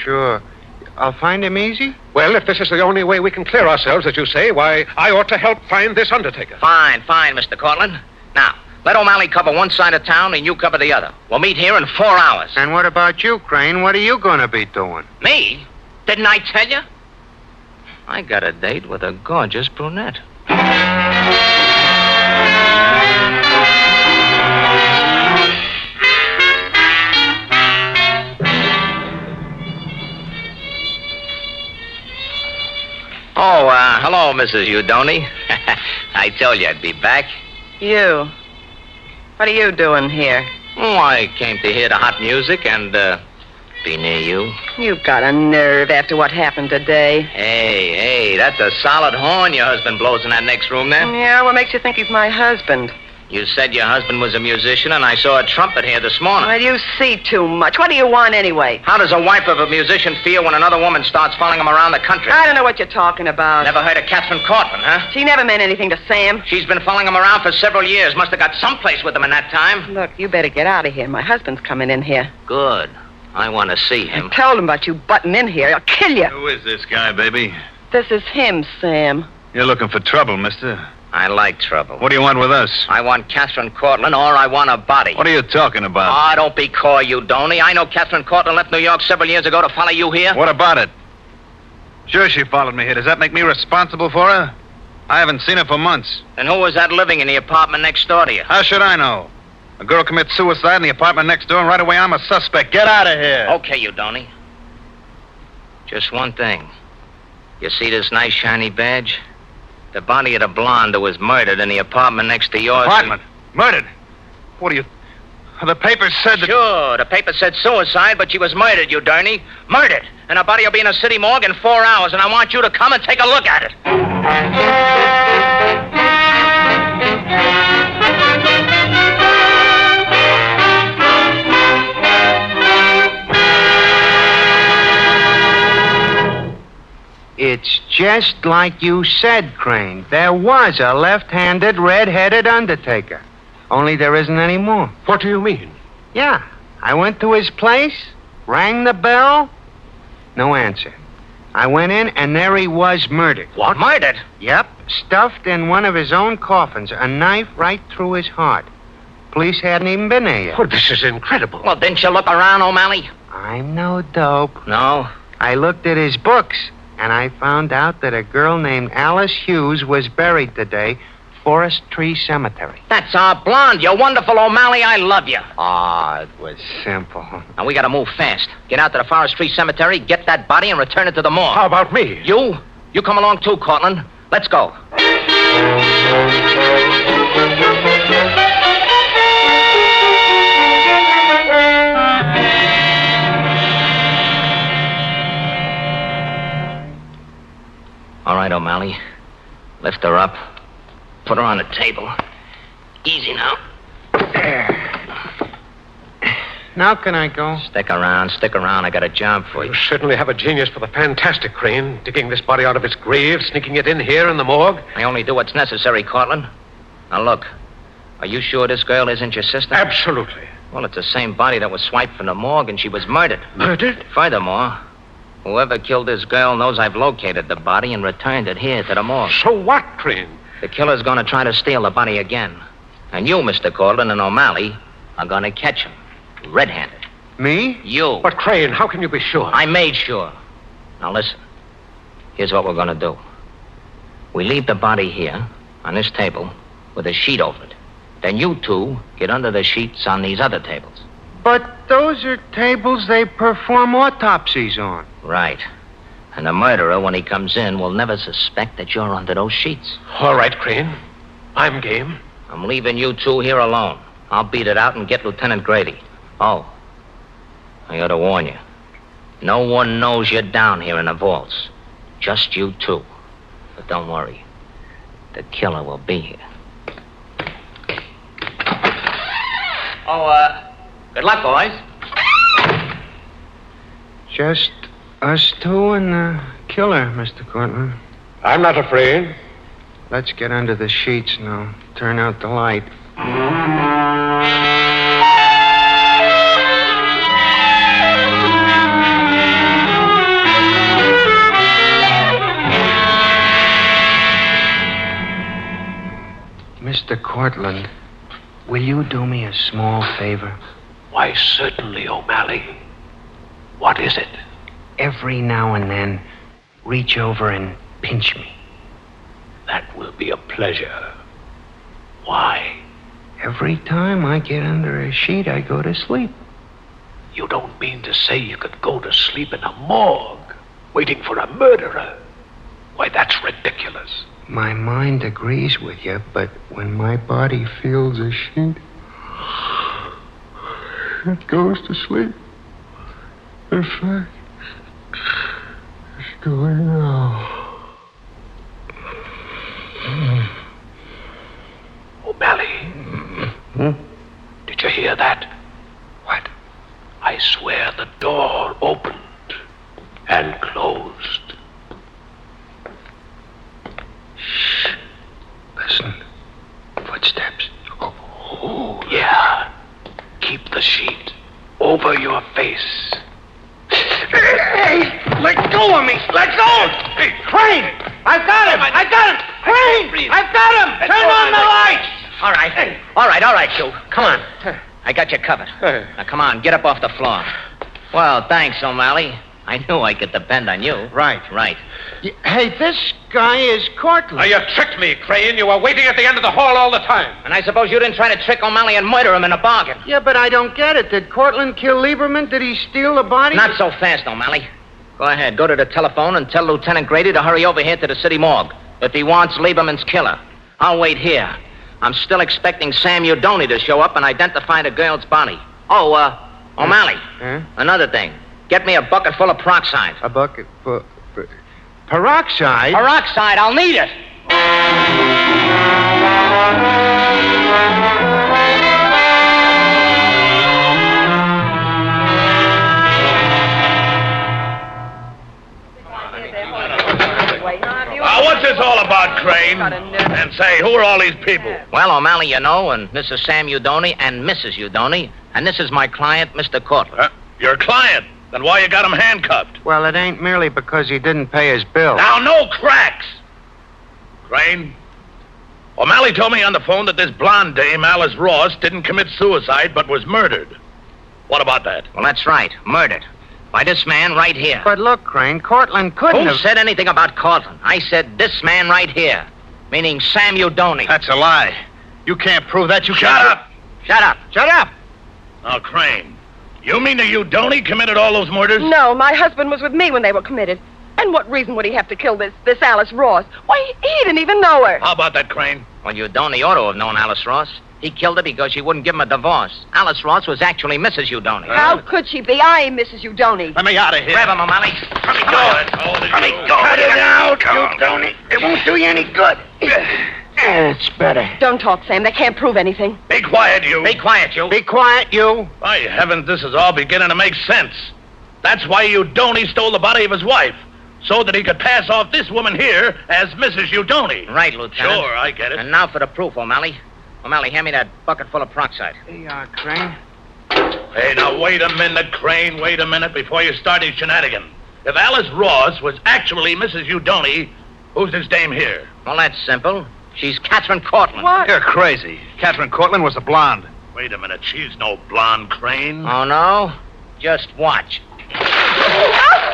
I'll find him easy? Well, if this is the only way we can clear ourselves, as you say, why, I ought to help find this undertaker. Fine, Mr. Cortland. Now, let O'Malley cover one side of town and you cover the other. We'll meet here in 4 hours. And what about you, Crane? What are you going to be doing? Me? Didn't I tell you? I got a date with a gorgeous brunette. Oh, hello, Mrs. Udoni. I told you I'd be back. You? What are you doing here? Oh, I came to hear the hot music and, be near you. You've got a nerve after what happened today. Hey, that's a solid horn your husband blows in that next room there. Yeah, what makes you think he's my husband? You said your husband was a musician, and I saw a trumpet here this morning. Well, you see too much. What do you want anyway? How does a wife of a musician feel when another woman starts following him around the country? I don't know what you're talking about. Never heard of Catherine Cortland, huh? She never meant anything to Sam. She's been following him around for several years. Must have got someplace with him in that time. Look, you better get out of here. My husband's coming in here. Good. I want to see him. I told him about you butting in here. I'll kill you. Who is this guy, baby? This is him, Sam. You're looking for trouble, mister. I like trouble. What do you want with us? I want Catherine Cortland, or I want a body. What are you talking about? Ah, don't be coy, you Donny. I know Catherine Cortland left New York several years ago to follow you here. What about it? Sure, she followed me here. Does that make me responsible for her? I haven't seen her for months. And who was that living in the apartment next door to you? How should I know? A girl commits suicide in the apartment next door, and right away I'm a suspect. Get out of here. Okay, you Donny. Just one thing. You see this nice shiny badge? The body of the blonde who was murdered in the apartment next to yours. Apartment? Murdered? What do you... The paper said that... Sure, the paper said suicide, but she was murdered, you Donny. Murdered. And her body will be in a city morgue in 4 hours, and I want you to come and take a look at it. It's just like you said, Crane. There was a left-handed, red-headed undertaker. Only there isn't any more. What do you mean? Yeah. I went to his place, rang the bell. No answer. I went in, and there he was murdered. What? Murdered? Yep. Stuffed in one of his own coffins, a knife right through his heart. Police hadn't even been there yet. Well, this is incredible. Well, didn't you look around, O'Malley? I'm no dope. No? I looked at his books, and I found out that a girl named Alice Hughes was buried today, Forest Tree Cemetery. That's our blonde. You're wonderful, O'Malley. I love you. Ah, it was simple. Now, we gotta move fast. Get out to the Forest Tree Cemetery, get that body, and return it to the morgue. How about me? You? You come along too, Cortland. Let's go. All right, O'Malley. Lift her up. Put her on the table. Easy now. There. Now can I go? Stick around. I got a job for you. You certainly have a genius for the fantastic, Crane. Digging this body out of its grave, sneaking it in here in the morgue. I only do what's necessary, Cortland. Now, look. Are you sure this girl isn't your sister? Absolutely. Well, it's the same body that was swiped from the morgue, and she was murdered. Murdered? Furthermore, whoever killed this girl knows I've located the body and returned it here to the morgue. So what, Crane? The killer's gonna try to steal the body again. And you, Mr. Cortland, and O'Malley are gonna catch him. Red-handed. Me? You. But, Crane, how can you be sure? I made sure. Now, listen. Here's what we're gonna do. We leave the body here, on this table, with a sheet over it. Then you two get under the sheets on these other tables. But those are tables they perform autopsies on. Right. And the murderer, when he comes in, will never suspect that you're under those sheets. All right, Crane. I'm game. I'm leaving you two here alone. I'll beat it out and get Lieutenant Grady. Oh, I gotta warn you. No one knows you're down here in the vaults. Just you two. But don't worry. The killer will be here. Oh, good luck, boys. Just us two and the killer, Mr. Cortland. I'm not afraid. Let's get under the sheets now. Turn out the light. Mr. Cortland, will you do me a small favor? Why, certainly, O'Malley. What is it? Every now and then, reach over and pinch me. That will be a pleasure. Why? Every time I get under a sheet, I go to sleep. You don't mean to say you could go to sleep in a morgue, waiting for a murderer? Why, that's ridiculous. My mind agrees with you, but when my body feels a sheet, it goes to sleep. In fact, it's going now. O'Malley, did you hear that? What? I swear the door opened and closed. Shh. Listen. Footsteps. Oh, yeah. Keep the sheet over your face. Hey! Let go of me! Let go! Hey, Crane! I've got him! I've got him! Crane! I've got him! Turn on the lights! All right, you. Come on. I got you covered. Now, come on, get up off the floor. Well, thanks, O'Malley. I knew I could depend on you. Right. Hey, this guy is Cortland. Now, you tricked me, Crane. You were waiting at the end of the hall all the time. And I suppose you didn't try to trick O'Malley and murder him in a bargain. Yeah, but I don't get it. Did Cortland kill Lieberman? Did he steal the body? Not so fast, O'Malley. Go ahead, go to the telephone and tell Lieutenant Grady to hurry over here to the city morgue if he wants Lieberman's killer. I'll wait here. I'm still expecting Sam Udoni to show up and identify the girl's body. Oh, O'Malley. Another thing. Get me a bucket full of peroxide. A bucket full... Peroxide? Peroxide, I'll need it. What's this all about, Crane? And say, who are all these people? Well, O'Malley, you know, and this is Sam Udoni and Mrs. Udoni, and this is my client, Mr. Cortland. Your client? Then why you got him handcuffed? Well, it ain't merely because he didn't pay his bill. Now, no cracks! Crane, O'Malley told me on the phone that this blonde dame, Alice Ross, didn't commit suicide but was murdered. What about that? Well, that's right. Murdered. By this man right here. But look, Crane, Cortland couldn't Who have... said anything about Cortland? I said this man right here. Meaning Sam Udoni. That's a lie. You can't prove that. Shut up! Shut up! Shut up! Now, Crane, you mean that Udoni committed all those murders? No, my husband was with me when they were committed. And what reason would he have to kill this Alice Ross? Why, he didn't even know her. How about that, Crane? Well, Udoni ought to have known Alice Ross. He killed her because she wouldn't give him a divorce. Alice Ross was actually Mrs. Udoni. How could she be? I am Mrs. Udoni. Let me out of here. Grab him, O'Malley. Let me go. Cut it out, Udoni. It won't do you any good. It's better. Don't talk, Sam. They can't prove anything. Be quiet, you. Be quiet, you. Be quiet, you. By heavens, this is all beginning to make sense. That's why Udoni stole the body of his wife, so that he could pass off this woman here as Mrs. Udoni. Right, Lieutenant. Sure, I get it. And now for the proof, O'Malley. O'Malley, hand me that bucket full of peroxide. Here you are, Crane. Hey, now, wait a minute, Crane. Wait a minute before you start his shenanigan. If Alice Ross was actually Mrs. Udoni, who's this dame here? Well, that's simple. She's Catherine Cortland. What? You're crazy. Catherine Cortland was the blonde. Wait a minute. She's no blonde, Crane. Oh, no? Just watch. Yeah.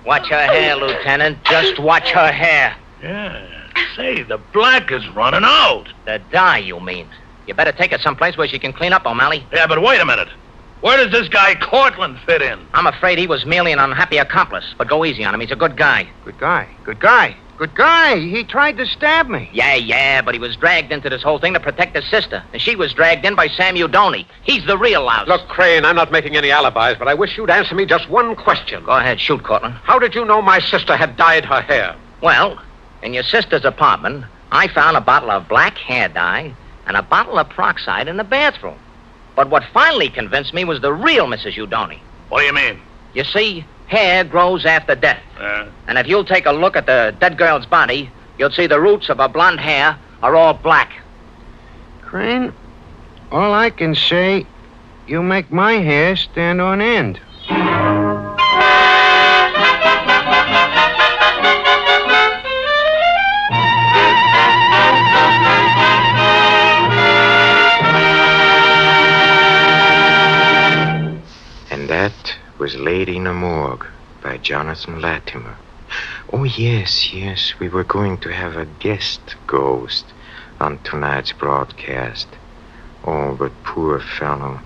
Watch her hair, Lieutenant. Just watch her hair. Yeah. Say, the black is running out. The dye, you mean? You better take her someplace where she can clean up, O'Malley. Yeah, but wait a minute. Where does this guy Cortland fit in? I'm afraid he was merely an unhappy accomplice, but go easy on him. He's a good guy. Good guy. Good guy. Good guy. He tried to stab me. Yeah, but he was dragged into this whole thing to protect his sister. And she was dragged in by Sam Udoni. He's the real louse. Look, Crane, I'm not making any alibis, but I wish you'd answer me just one question. Go ahead, shoot, Cortland. How did you know my sister had dyed her hair? Well, in your sister's apartment, I found a bottle of black hair dye and a bottle of peroxide in the bathroom. But what finally convinced me was the real Mrs. Udoni. What do you mean? You see, hair grows after death. And if you'll take a look at the dead girl's body, you'll see the roots of her blonde hair are all black. Crane, all I can say, you make my hair stand on end. And that was Lady in a Morgue by Jonathan Latimer. Oh, yes, we were going to have a guest ghost on tonight's broadcast. Oh, but poor fellow,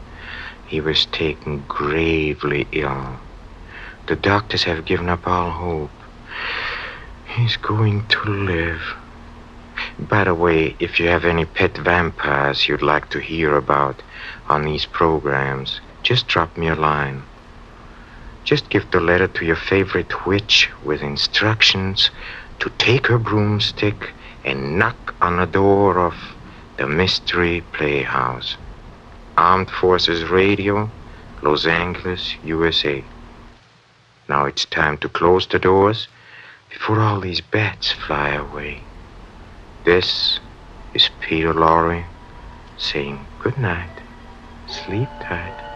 he was taken gravely ill. The doctors have given up all hope. He's going to live. By the way, if you have any pet vampires you'd like to hear about on these programs, just drop me a line. Just give the letter to your favorite witch with instructions to take her broomstick and knock on the door of the Mystery Playhouse. Armed Forces Radio, Los Angeles, USA. Now it's time to close the doors before all these bats fly away. This is Peter Lorre saying good night. Sleep tight.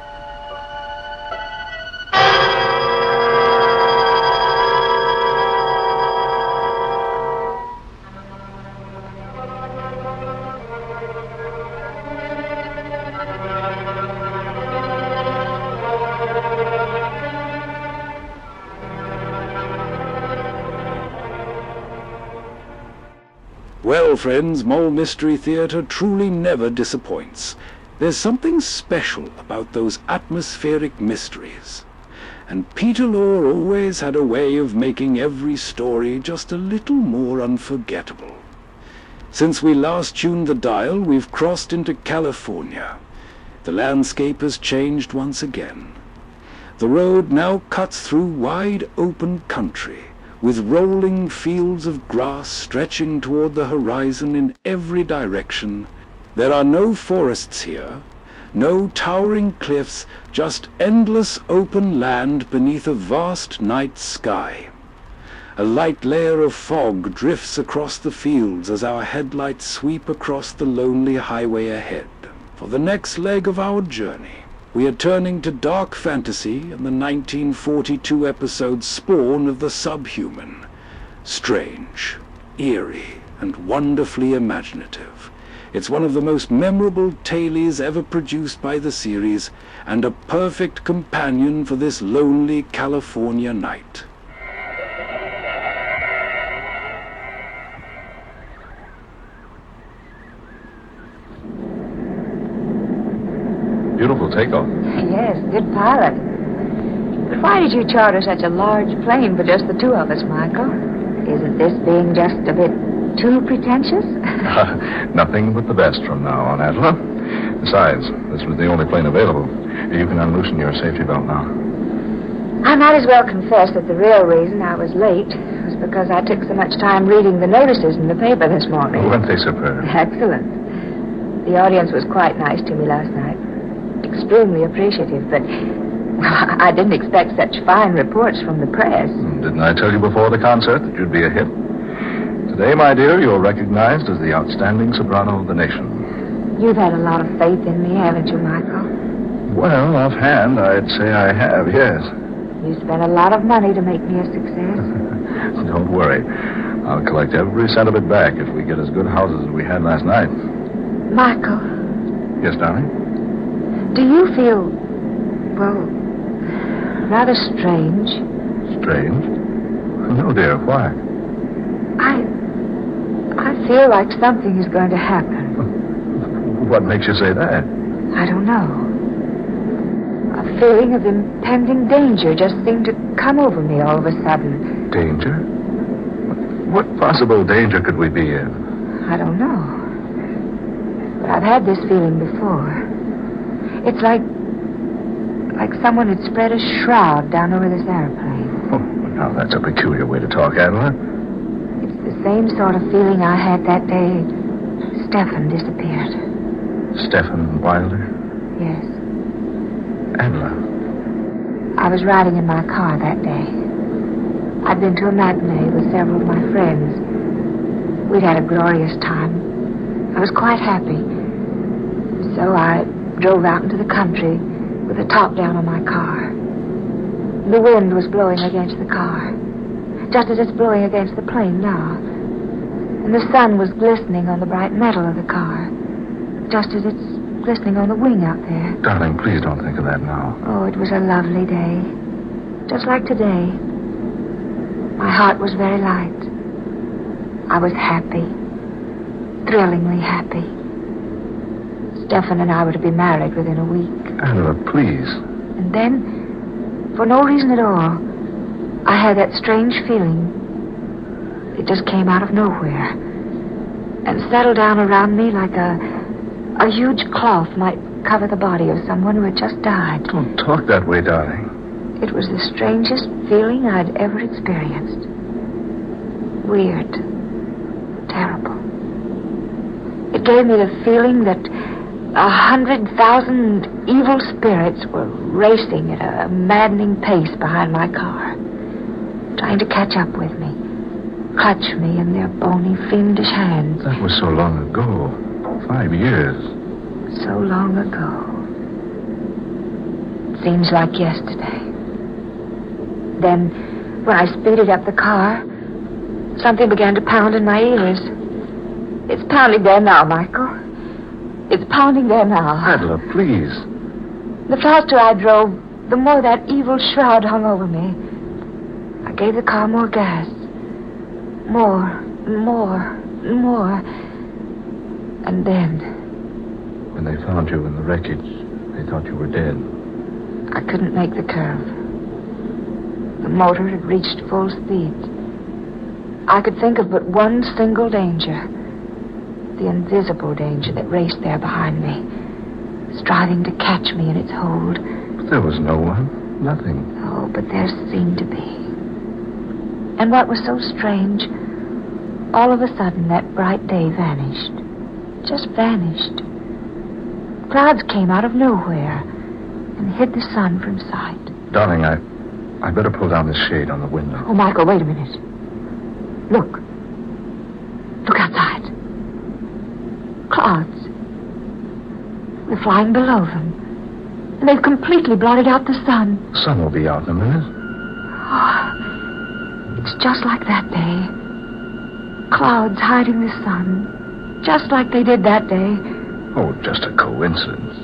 Well, friends, Molle Mystery Theater truly never disappoints. There's something special about those atmospheric mysteries. And Peter Lorre always had a way of making every story just a little more unforgettable. Since we last tuned the dial, we've crossed into California. The landscape has changed once again. The road now cuts through wide open country, with rolling fields of grass stretching toward the horizon in every direction. There are no forests here, no towering cliffs, just endless open land beneath a vast night sky. A light layer of fog drifts across the fields as our headlights sweep across the lonely highway ahead. For the next leg of our journey, we are turning to dark fantasy and the 1942 episode Spawn of the Subhuman. Strange, eerie, and wonderfully imaginative. It's one of the most memorable tailies ever produced by the series, and a perfect companion for this lonely California night. Beautiful takeoff. Yes, good pilot. But why did you charter such a large plane for just the two of us, Michael? Isn't this being just a bit too pretentious? Nothing but the best from now on, Angela. Besides, this was the only plane available. You can unloosen your safety belt now. I might as well confess that the real reason I was late was because I took so much time reading the notices in the paper this morning. Weren't they superb? Excellent. The audience was quite nice to me last night. Extremely appreciative, but I didn't expect such fine reports from the press. Didn't I tell you before the concert that you'd be a hit? Today, my dear, you're recognized as the outstanding soprano of the nation. You've had a lot of faith in me, haven't you, Michael? Well, offhand, I'd say I have, yes. You spent a lot of money to make me a success. Don't worry. I'll collect every cent of it back if we get as good houses as we had last night. Michael, Yes, darling? do you feel, well, rather strange? Strange? No, dear. Why? I feel like something is going to happen. What makes you say that? I don't know. A feeling of impending danger just seemed to come over me all of a sudden. Danger? What possible danger could we be in? I don't know. But I've had this feeling before. It's like someone had spread a shroud down over this airplane. Oh, now that's a peculiar way to talk, Adela. It's the same sort of feeling I had that day Stefan disappeared. Stefan Wilder? Yes. Adela. I was riding in my car that day. I'd been to a matinee with several of my friends. We'd had a glorious time. I was quite happy. So I drove out into the country with the top down on my car. The wind was blowing against the car, just as it's blowing against the plane now. And the sun was glistening on the bright metal of the car, just as it's glistening on the wing out there. Darling, please don't think of that now. Oh, it was a lovely day. Just like today. My heart was very light. I was happy. Thrillingly happy. Stefan and I were to be married within a week. Adela, please. And then, for no reason at all, I had that strange feeling. It just came out of nowhere and settled down around me like a huge cloth might cover the body of someone who had just died. Don't talk that way, darling. It was the strangest feeling I'd ever experienced. Weird. Terrible. It gave me the feeling that 100,000 evil spirits were racing at a maddening pace behind my car, trying to catch up with me, clutch me in their bony, fiendish hands. That was so long ago. 5 years. So long ago. Seems like yesterday. Then, when I speeded up the car, something began to pound in my ears. It's pounding there now, Michael. It's pounding there now. Adela, please. The faster I drove, the more that evil shroud hung over me. I gave the car more gas. More, more, more. And then... When they found you in the wreckage, they thought you were dead. I couldn't make the curve. The motor had reached full speed. I could think of but one single danger. The invisible danger that raced there behind me, striving to catch me in its hold. But there was no one. Nothing. Oh, but there seemed to be. And what was so strange, all of a sudden that bright day vanished. Just vanished. Clouds came out of nowhere and hid the sun from sight. Darling, I better pull down this shade on the window. Oh, Michael, wait a minute. Look. Look outside. Clouds. We're flying below them. And they've completely blotted out the sun. The sun will be out in a minute. Oh, it's just like that day. Clouds hiding the sun. Just like they did that day. Oh, just a coincidence.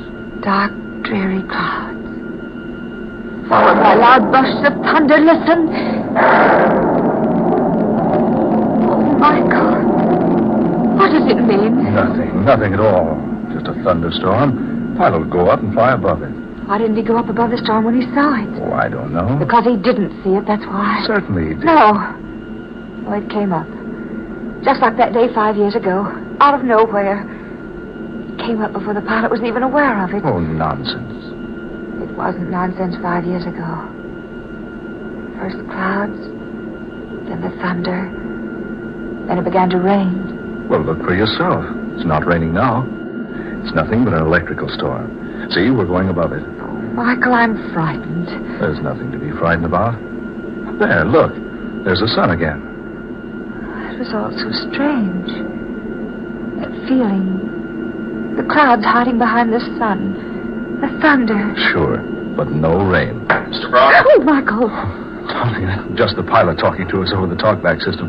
Dark, dreary clouds. Followed by loud bursts of thunder. Listen. Oh, Michael. What does it mean? Nothing at all. Just a thunderstorm. Pilot will go up and fly above it. Why didn't he go up above the storm when he saw it? Oh, I don't know. Because he didn't see it, that's why. Certainly he did. No. Oh, it came up. Just like that day 5 years ago. Out of nowhere. It came up before the pilot was even aware of it. Oh, nonsense. It wasn't nonsense 5 years ago. First clouds, then the thunder, then it began to rain. Well, look for yourself. It's not raining now. It's nothing but an electrical storm. See, we're going above it. Oh, Michael, I'm frightened. There's nothing to be frightened about. There, look. There's the sun again. was all so strange. That feeling. The clouds hiding behind the sun. The thunder. Sure, but no rain. Mr. Brock? Oh, Michael. Darling, just the pilot talking to us over the talkback system.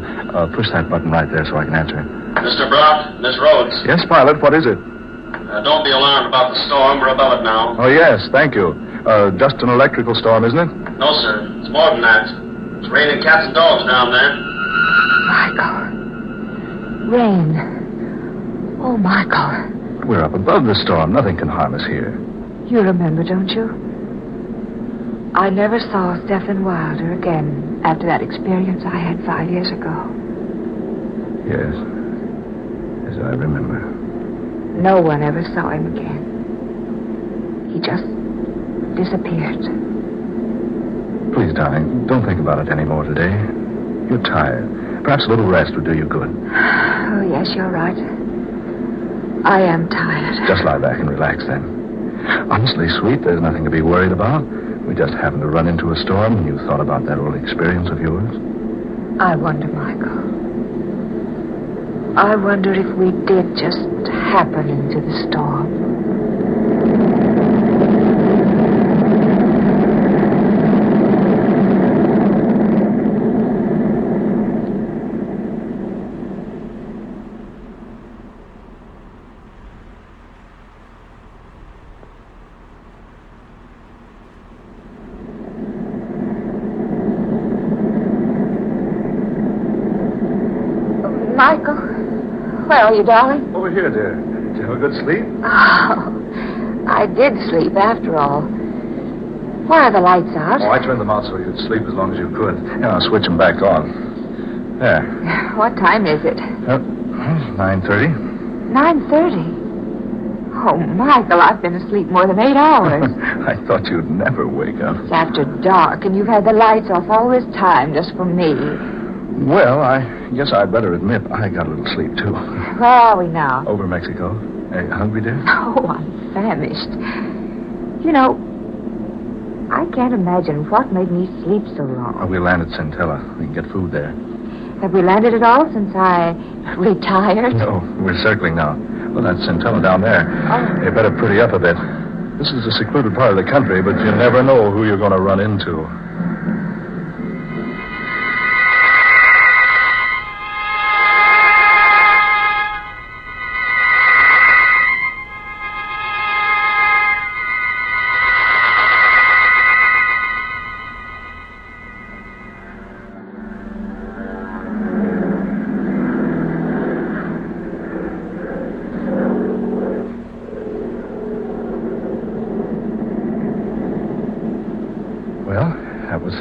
Push that button right there so I can answer him. Mr. Brock, Miss Rhodes. Yes, pilot, what is it? Don't be alarmed about the storm. We're above it now. Oh, yes, thank you. Just an electrical storm, isn't it? No, sir. It's more than that. It's raining cats and dogs down there. Michael. Rain. Oh, Michael. We're up above the storm. Nothing can harm us here. You remember, don't you? I never saw Stephen Wilder again after that experience I had 5 years ago. Yes. Yes, I remember. No one ever saw him again. He just disappeared. Please, darling, don't think about it anymore today. You're tired. Perhaps a little rest would do you good. Oh, yes, you're right. I am tired. Just lie back and relax then. Honestly, sweet, there's nothing to be worried about. We just happened to run into a storm and you thought about that old experience of yours. I wonder, Michael. I wonder if we did just happen into the storm. Michael, where are you, darling? Over here, dear. Did you have a good sleep? Oh, I did sleep after all. Why are the lights out? Oh, I turned them out so you'd sleep as long as you could. And I'll switch them back on. There. What time is it? 9:30. 9:30. Oh, Michael, I've been asleep more than 8 hours. I thought you'd never wake up. It's after dark, and you've had the lights off all this time just for me. Well, I guess I'd better admit I got a little sleep, too. Where are we now? Over Mexico. Hey, hungry, dear? Oh, I'm famished. You know, I can't imagine what made me sleep so long. Oh, we land at Centella. We can get food there. Have we landed at all since I retired? No, we're circling now. Well, that's Centella down there. Oh. You better pretty up a bit. This is a secluded part of the country, but you never know who you're going to run into.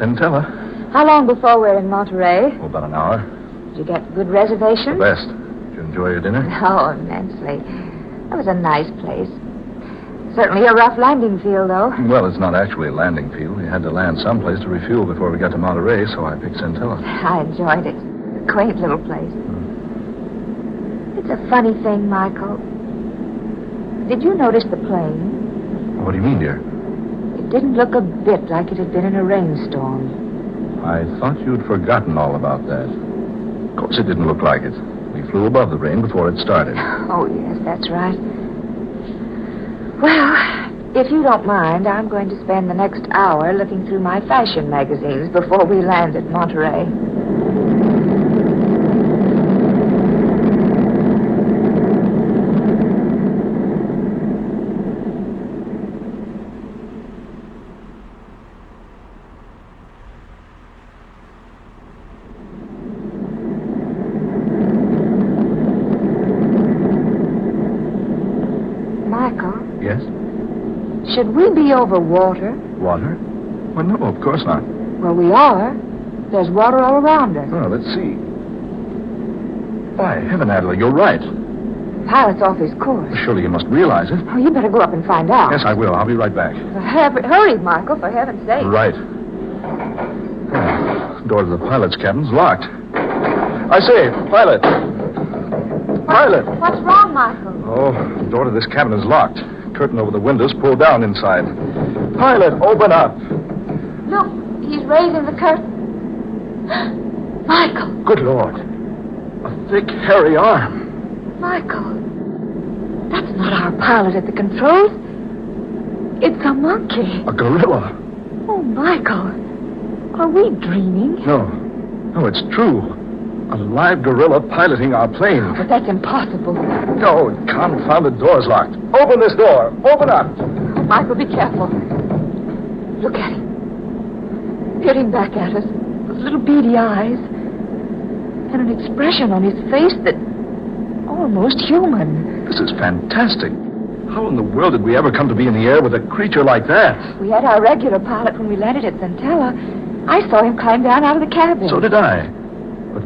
Centella. How long before we're in Monterey? Oh, about an hour. Did you get good reservations? The best. Did you enjoy your dinner? Oh, immensely. That was a nice place. Certainly a rough landing field, though. Well, it's not actually a landing field. We had to land someplace to refuel before we got to Monterey, so I picked Centella. I enjoyed it. Quaint little place. It's a funny thing, Michael. Did you notice the plane? What do you mean, dear? It didn't look a bit like it had been in a rainstorm. I thought you'd forgotten all about that. Of course, it didn't look like it. We flew above the rain before it started. Oh, yes, that's right. Well, if you don't mind, I'm going to spend the next hour looking through my fashion magazines before we land at Monterey. Yes? Should we be over water? Water? Well, no, of course not. Well, we are. There's water all around us. Oh, let's see. Why, heaven, Adela, you're right. The pilot's off his course. Surely you must realize it. Oh, you better go up and find out. Yes, I will. I'll be right back. Hurry, Michael, for heaven's sake. Right. Oh, door to the pilot's cabin's locked. I say, pilot. Pilot. What's wrong, Michael? Oh, the door to this cabin is locked. Curtain over the windows pulled down inside. Pilot, open up. Look, he's raising the curtain. Michael. Good Lord. A thick, hairy arm. Michael, that's not our pilot at the controls. It's a monkey. A gorilla. Oh, Michael, are we dreaming? No, it's true. A live gorilla piloting our plane. But that's impossible. No, confounded door's locked. Open this door. Open up. Oh, Michael, be careful. Look at him. Peering back at us with little beady eyes and an expression on his face that almost human. This is fantastic. How in the world did we ever come to be in the air with a creature like that? We had our regular pilot when we landed at Centella. I saw him climb down out of the cabin. So did I. But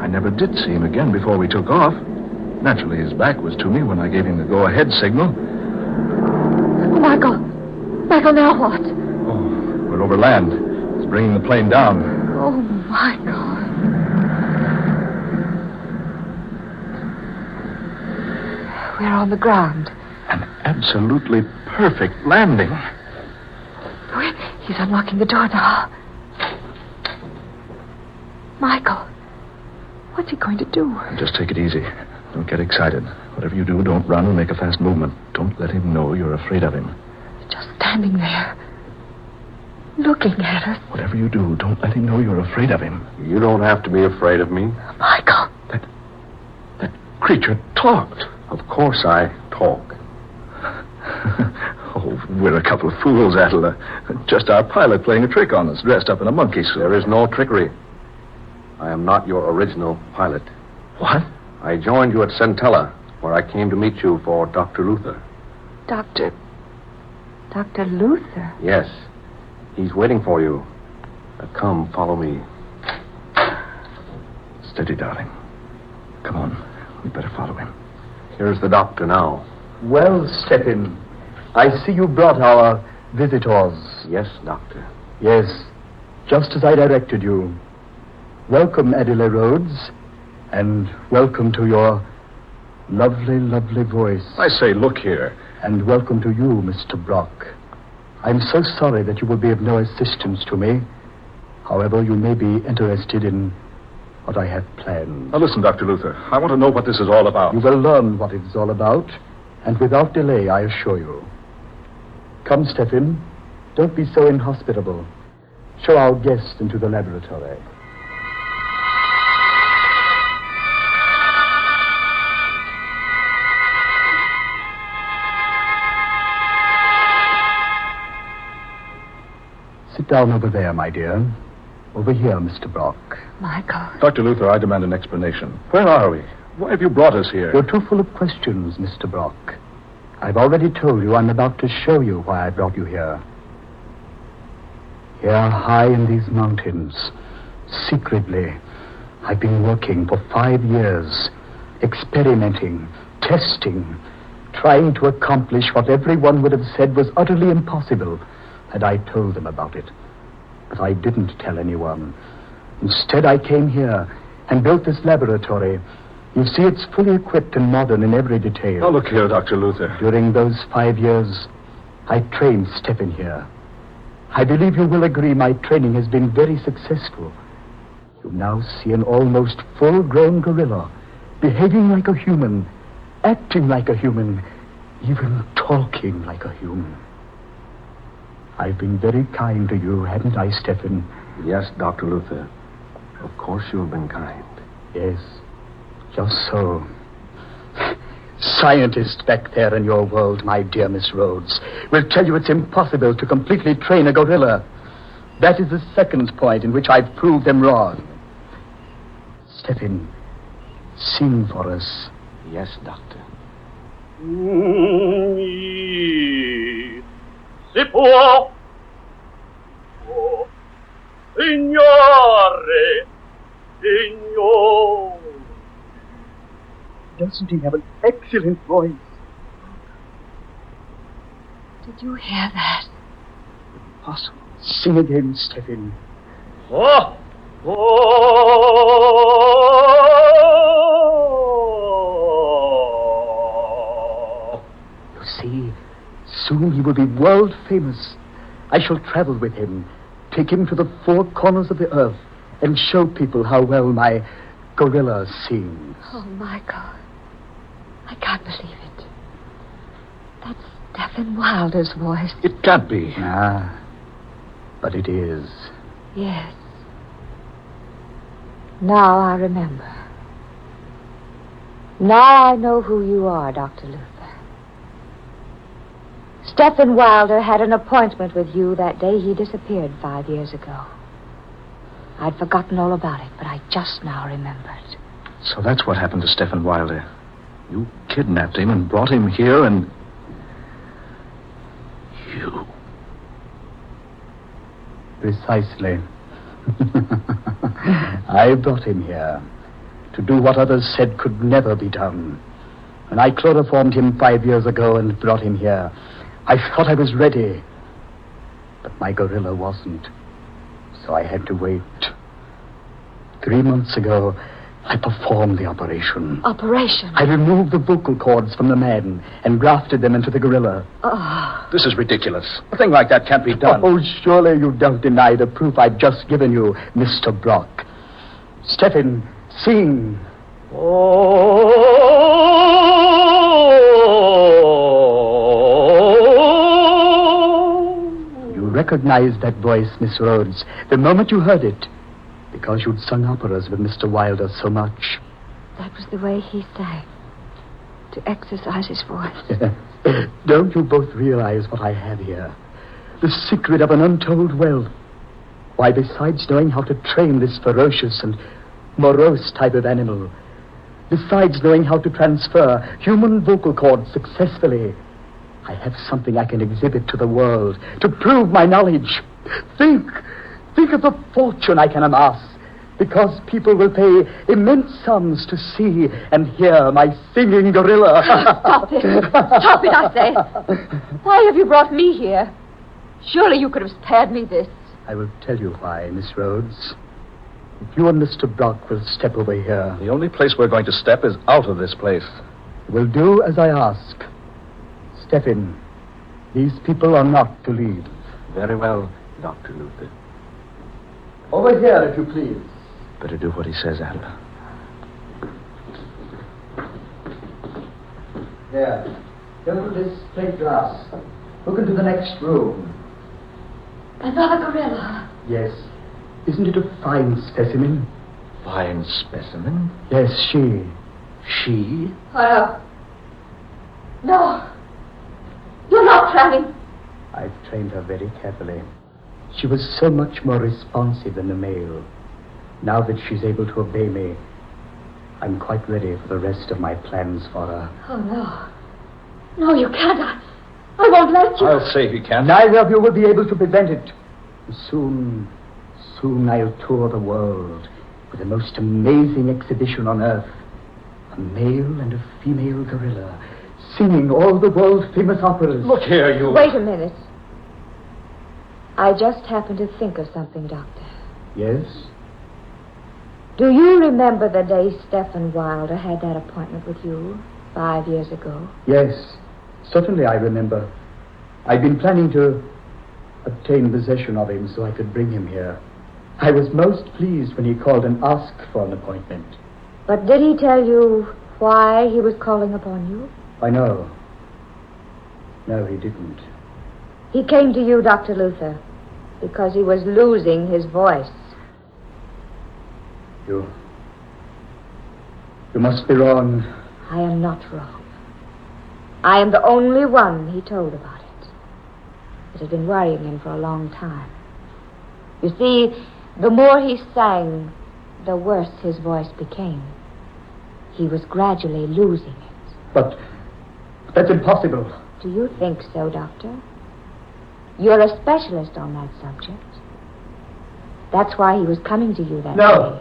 I never did see him again before we took off. Naturally, his back was to me when I gave him the go-ahead signal. Oh, Michael. Michael, now what? Oh, we're over land. It's bringing the plane down. Oh, Michael. We're on the ground. An absolutely perfect landing. He's unlocking the door now. Michael, what's he going to do? Just take it easy. Don't get excited. Whatever you do, don't run or make a fast movement. Don't let him know you're afraid of him. Just standing there, looking at us. Whatever you do, don't let him know you're afraid of him. You don't have to be afraid of me. Michael. That creature talked. Of course I talk. Oh, we're a couple of fools, Attila. Just our pilot playing a trick on us, dressed up in a monkey suit. There is no trickery. I am not your original pilot. What? I joined you at Centella, where I came to meet you for Dr. Luther. Dr. Luther? Yes. He's waiting for you. Now come, follow me. Steady, darling. Come on. We better follow him. Here's the doctor now. Well, Stephen, I see you brought our visitors. Yes, doctor. Yes, just as I directed you. Welcome, Adela Rhodes, and welcome to your lovely, lovely voice. I say, look here. And welcome to you, Mr. Brock. I'm so sorry that you will be of no assistance to me. However, you may be interested in what I have planned. Now listen, Dr. Luther. I want to know what this is all about. You will learn what it's all about, and without delay, I assure you. Come, Stephen. Don't be so inhospitable. Show our guest into the laboratory. Sit down over there, my dear. Over here, Mr. Brock. Michael. Dr. Luther, I demand an explanation. Where are we? Why have you brought us here? You're too full of questions, Mr. Brock. I've already told you I'm about to show you why I brought you here. Here, high in these mountains, secretly, I've been working for 5 years, experimenting, testing, trying to accomplish what everyone would have said was utterly impossible had I told them about it. But I didn't tell anyone. Instead, I came here and built this laboratory. You see, it's fully equipped and modern in every detail. Now, look here, Dr. Luther. During those 5 years, I trained Stephen here. I believe you will agree my training has been very successful. You now see an almost full-grown gorilla, behaving like a human, acting like a human, even talking like a human. I've been very kind to you, haven't I, Stephen? Yes, Dr. Luther. Of course you have been kind. Yes, just so. Scientists back there in your world, my dear Miss Rhodes, will tell you it's impossible to completely train a gorilla. That is the second point in which I've proved them wrong. Stephen, sing for us. Yes, Doctor. Si può, signore, signore. Doesn't he have an excellent voice? Did you hear that? Impossible. Sing again, Stephen. Oh, You see, soon he will be world famous. I shall travel with him, take him to the 4 corners of the earth, and show people how well my gorilla sings. Oh, Michael. I can't believe it. That's Stephen Wilder's voice. It can't be. Ah, but it is. Yes. Now I remember. Now I know who you are, Dr. Luther. Stephen Wilder had an appointment with you that day he disappeared 5 years ago. I'd forgotten all about it, but I just now remembered. So that's what happened to Stephen Wilder. You kidnapped him and brought him here and... You... Precisely. I brought him here to do what others said could never be done. When I chloroformed him 5 years ago and brought him here, I thought I was ready. But my gorilla wasn't. So I had to wait. 3 months ago, I performed the operation. Operation? I removed the vocal cords from the man and grafted them into the gorilla. Oh. This is ridiculous. A thing like that can't be done. Oh, surely you don't deny the proof I've just given you, Mr. Brock. Stephen, sing. You recognized that voice, Miss Rhodes, the moment you heard it, because you'd sung operas with Mr. Wilder so much. That was the way he sang, to exercise his voice. Don't you both realize what I have here? The secret of an untold wealth. Why, besides knowing how to train this ferocious and morose type of animal, besides knowing how to transfer human vocal cords successfully, I have something I can exhibit to the world to prove my knowledge. Think of the fortune I can amass, because people will pay immense sums to see and hear my singing gorilla. Stop it. Stop it, I say. Why have you brought me here? Surely you could have spared me this. I will tell you why, Miss Rhodes. If you and Mr. Brock will step over here... The only place we're going to step is out of this place. We'll do as I ask. Stephen, these people are not to leave. Very well, Dr. Luther. Over here, if you please. Better do what he says, Adler. There. Go to this plate glass. Look into the next room. Another gorilla. Yes. Isn't it a fine specimen? Fine specimen? Yes, she. She? No. You're not planning. I've trained her very carefully. She was so much more responsive than the male. Now that she's able to obey me, I'm quite ready for the rest of my plans for her. Oh, no. No, you can't. I won't let you. I'll say he can. Neither of you will be able to prevent it. Soon I'll tour the world with the most amazing exhibition on earth. A male and a female gorilla singing all the world-famous operas. Look here, you... Wait a minute. I just happened to think of something, Doctor. Yes? Do you remember the day Stephen Wilder had that appointment with you 5 years ago? Yes, certainly I remember. I'd been planning to obtain possession of him so I could bring him here. I was most pleased when he called and asked for an appointment. But did he tell you why he was calling upon you? I know. No, he didn't. He came to you, Dr. Luther, because he was losing his voice. You must be wrong. I am not wrong. I am the only one he told about it. It had been worrying him for a long time. You see, the more he sang, the worse his voice became. He was gradually losing it. But that's impossible. Do you think so, Doctor? You're a specialist on that subject. That's why he was coming to you that day. No,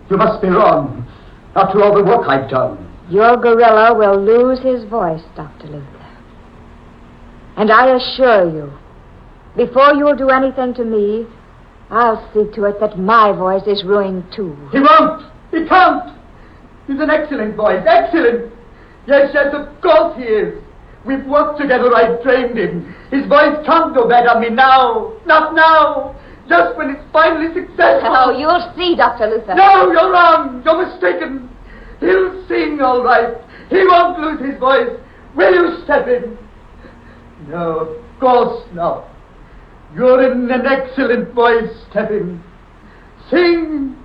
you must be wrong. After all the work I've done. Your gorilla will lose his voice, Dr. Luther. And I assure you, before you'll do anything to me, I'll see to it that my voice is ruined too. He won't! He can't! He's an excellent voice. Excellent! Yes, of course he is. We've worked together. I've trained him. His voice can't go bad on me now. Not now. just when it's finally successful. Oh, you'll see, Dr. Luther. No, you're wrong. You're mistaken. He'll sing all right. He won't lose his voice. Will you step in? No, of course not. You're in an excellent voice, Stephen. Sing.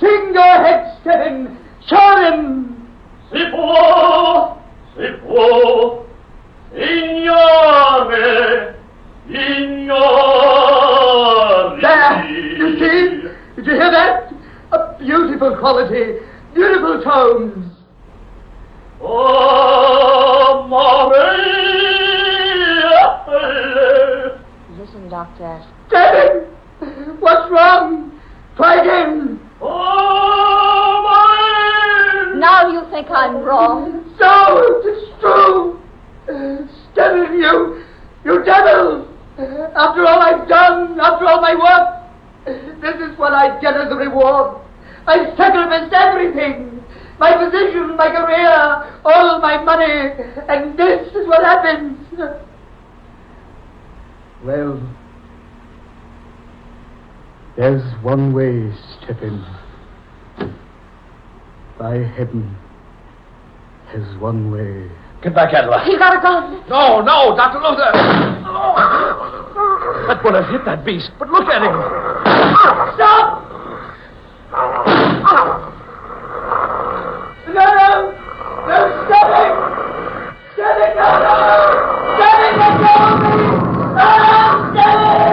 Sing your head, Stephen. Show him. Si può, signore, signore. There, you see? Did you hear that? A beautiful quality, beautiful tones. Oh, Maria. Listen, Doctor. Stephen, what's wrong? Try again. Oh, Maria. Now you think I'm wrong. No, it's true. Stephen, you devil. After all I've done, after all my work, this is what I get as a reward. I sacrificed everything. My position, my career, all my money, and this is what happens. Well, there's one way, Stephen. By heaven, there's one way. Get back, Adela. He got a gun. No, Dr. Luther. That would have hit that beast, but look at him. Stop! No, Stephen! Stephen, no! Stephen, let go of me! Ah, Stephen!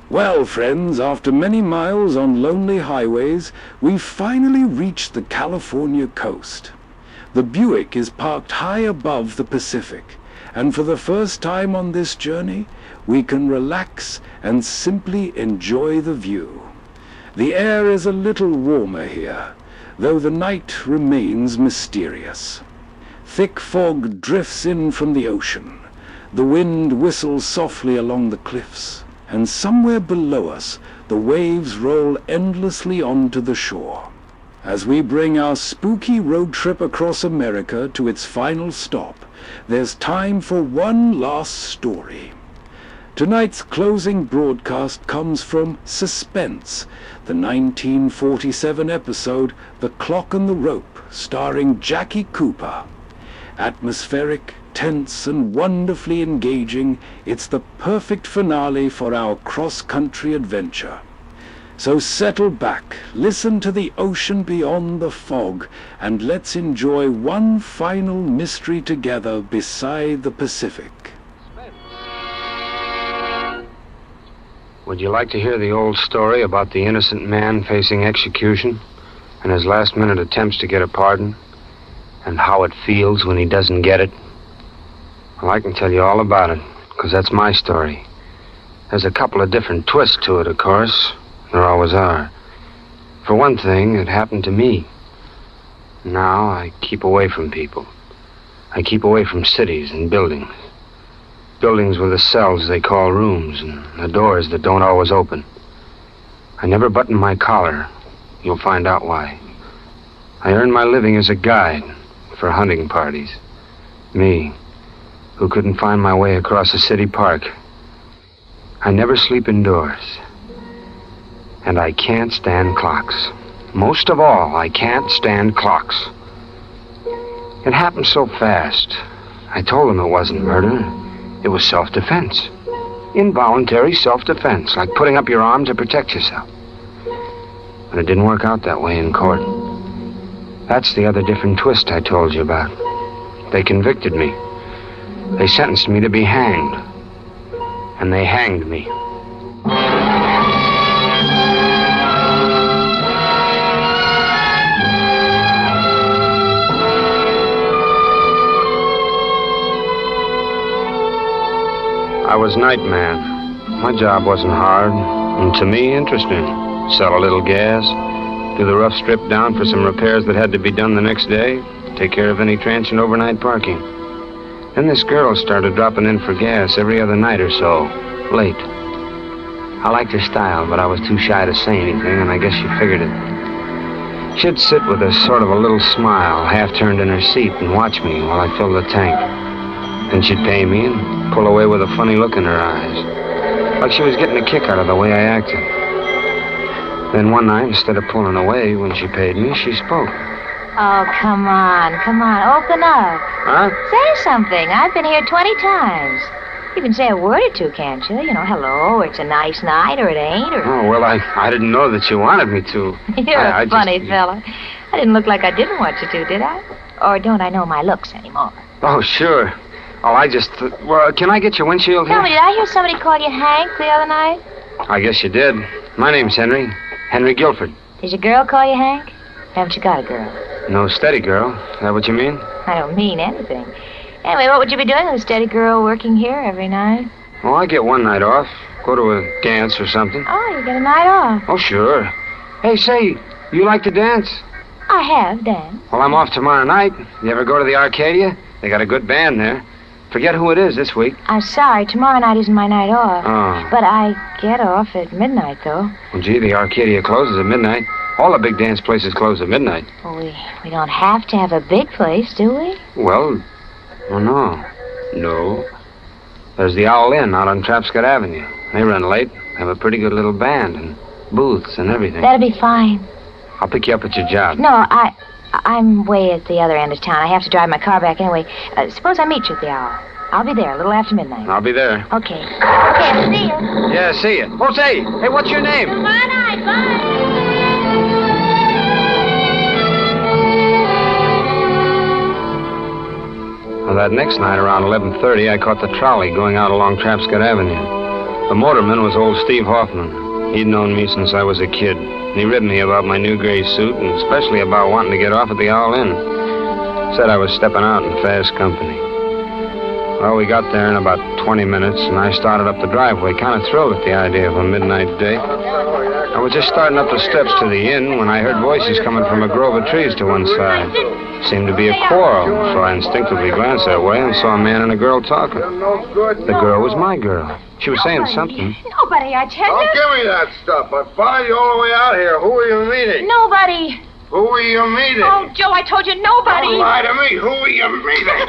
Well, friends, after many miles on lonely highways, we've finally reached the California coast. The Buick is parked high above the Pacific, and for the first time on this journey, we can relax and simply enjoy the view. The air is a little warmer here, though the night remains mysterious. Thick fog drifts in from the ocean. The wind whistles softly along the cliffs, and somewhere below us the waves roll endlessly onto the shore. As we bring our spooky road trip across America to its final stop, there's time for one last story. Tonight's closing broadcast comes from Suspense, the 1947 episode The Clock and the Rope, starring Jackie Cooper. Atmospheric, tense, and wonderfully engaging, it's the perfect finale for our cross-country adventure. So settle back, listen to the ocean beyond the fog, and let's enjoy one final mystery together beside the Pacific. Would you like to hear the old story about the innocent man facing execution and his last-minute attempts to get a pardon, and how it feels when he doesn't get it? Well, I can tell you all about it, because that's my story. There's a couple of different twists to it, of course. There always are. For one thing, it happened to me. Now I keep away from people. I keep away from cities and buildings. Buildings with the cells they call rooms, and the doors that don't always open. I never button my collar. You'll find out why. I earn my living as a guide for hunting parties. Me, who couldn't find my way across a city park. I never sleep indoors. And I can't stand clocks. Most of all, I can't stand clocks. It happened so fast. I told them it wasn't murder. It was self-defense. Involuntary self-defense, like putting up your arm to protect yourself. But it didn't work out that way in court. That's the other different twist I told you about. They convicted me. They sentenced me to be hanged. And they hanged me. I was night man. My job wasn't hard, and to me, interesting. Sell a little gas, do the rough strip down for some repairs that had to be done the next day, take care of any transient overnight parking. Then this girl started dropping in for gas every other night or so, late. I liked her style, but I was too shy to say anything, and I guess she figured it. She'd sit with a sort of a little smile, half turned in her seat, and watch me while I filled the tank. Then she'd pay me and pull away with a funny look in her eyes, like she was getting a kick out of the way I acted. Then one night, instead of pulling away when she paid me, she spoke. Oh, come on, open up. Huh? Say something. I've been here 20 times. You can say a word or two, can't you? You know, hello, or it's a nice night, or it ain't, or... Oh, well, I didn't know that you wanted me to. You're a funny fella. I didn't look like I didn't want you to, did I? Or don't I know my looks anymore? Oh, sure. Oh, well, can I get your windshield here? Tell me, did I hear somebody call you Hank the other night? I guess you did. My name's Henry. Henry Guilford. Did your girl call you Hank? Haven't you got a girl? No steady girl. Is that what you mean? I don't mean anything. Anyway, what would you be doing with a steady girl working here every night? Well, I get one night off. Go to a dance or something. Oh, you get a night off. Oh, sure. Hey, say, you like to dance? I have danced. Well, I'm off tomorrow night. You ever go to the Arcadia? They got a good band there. Forget who it is this week. I'm sorry, tomorrow night isn't my night off. Oh. But I get off at midnight, though. Well, gee, the Arcadia closes at midnight. All the big dance places close at midnight. Well, we don't have to have a big place, do we? Well, no. No. There's the Owl Inn out on Trapscott Avenue. They run late, have a pretty good little band and booths and everything. That'll be fine. I'll pick you up at your job. No, I'm way at the other end of town. I have to drive my car back anyway. Suppose I meet you at the hour. I'll be there a little after midnight. I'll be there. Okay. Okay, I'll see you. Yeah, see you. Oh, say, hey, what's your name? Tomorrow night, bye. Well, that next night, around 11:30, I caught the trolley going out along Trapscott Avenue. The motorman was old Steve Hoffman. He'd known me since I was a kid. And he ribbed me about my new gray suit, and especially about wanting to get off at the Owl Inn. Said I was stepping out in fast company. Well, we got there in about 20 minutes, and I started up the driveway, kind of thrilled at the idea of a midnight date. I was just starting up the steps to the inn when I heard voices coming from a grove of trees to one side. Seemed to be a quarrel, so I instinctively glanced that way and saw a man and a girl talking. The girl was my girl. She was saying something. Nobody, I tell you. Don't give me that stuff. I followed you all the way out here. Who are you meeting? Nobody. Who are you meeting? Oh, Joe, I told you nobody. Don't lie to me. Who are you meeting?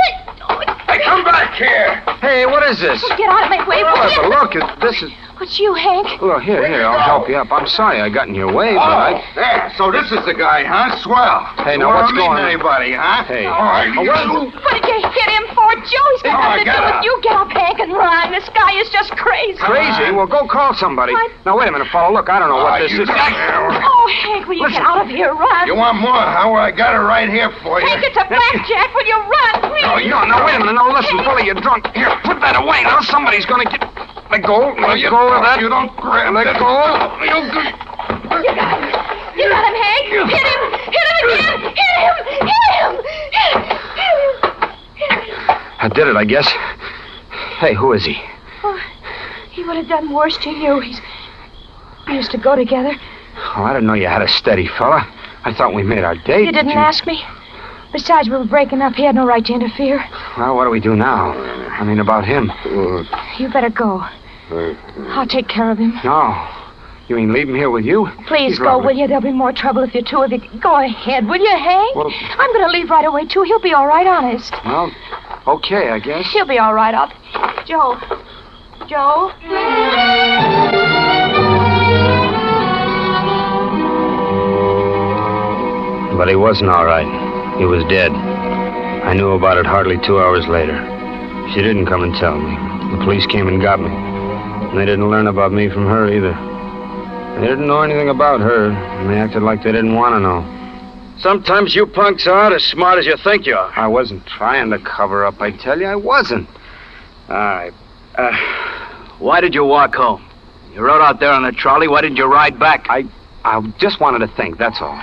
Hey, come back here. Hey, what is this? Oh, get out of my way, will Well, you? look, this is... What's you, Hank? Well, here, I'll help you up. I'm sorry I got in your way, but I... there. So this is the guy, huh? Swell. Hey, You now, what's wanna going on? meet anybody, huh? Hey. All right, Oh, you... What did you hit him for, Joe? He's got nothing to get do with up. you. Get up, Hank, and run. This guy is just crazy. Crazy? Well, go call somebody. What? Now, wait a minute, fella. Look, I don't know what this is. Oh, Hank, will you get out of here? Run. You want more, huh? Well, I got it right here for you. Hank, it's a blackjack. Will you run, please? Oh, no, wait a minute. No, listen, fella, you're drunk. Here, put that away. Now, somebody's gonna get... Let go. Let go of that. You don't grab Let that. go. You got him. You got him, Hank. Hit him. Hit him again. Hit him. Hit him. I did it, I guess. Hey, who is he? Oh, he would have done worse to you. We used to go together. Oh, I didn't know you had a steady fella. I thought we made our date. You didn't ask me. Besides, we were breaking up. He had no right to interfere. Well, what do we do now? I mean, about him. You better go. I'll take care of him. No. You mean leave him here with you? Please He's go, lovely. will you? There'll be more trouble if you two of you... Go ahead, will you, Hank? Well- I'm going to leave right away, too. He'll be all right, honest. Well, okay, I guess. He'll be all right. Joe. Joe? But he wasn't all right. He was dead. I knew about it hardly 2 hours later. She didn't come and tell me. The police came and got me. And they didn't learn about me from her either. They didn't know anything about her, and they acted like they didn't want to know. Sometimes you punks aren't as smart as you think you are. I wasn't trying to cover up, I tell you. I wasn't. All right. Why did you walk home? You rode out there on the trolley. Why didn't you ride back? I just wanted to think, that's all.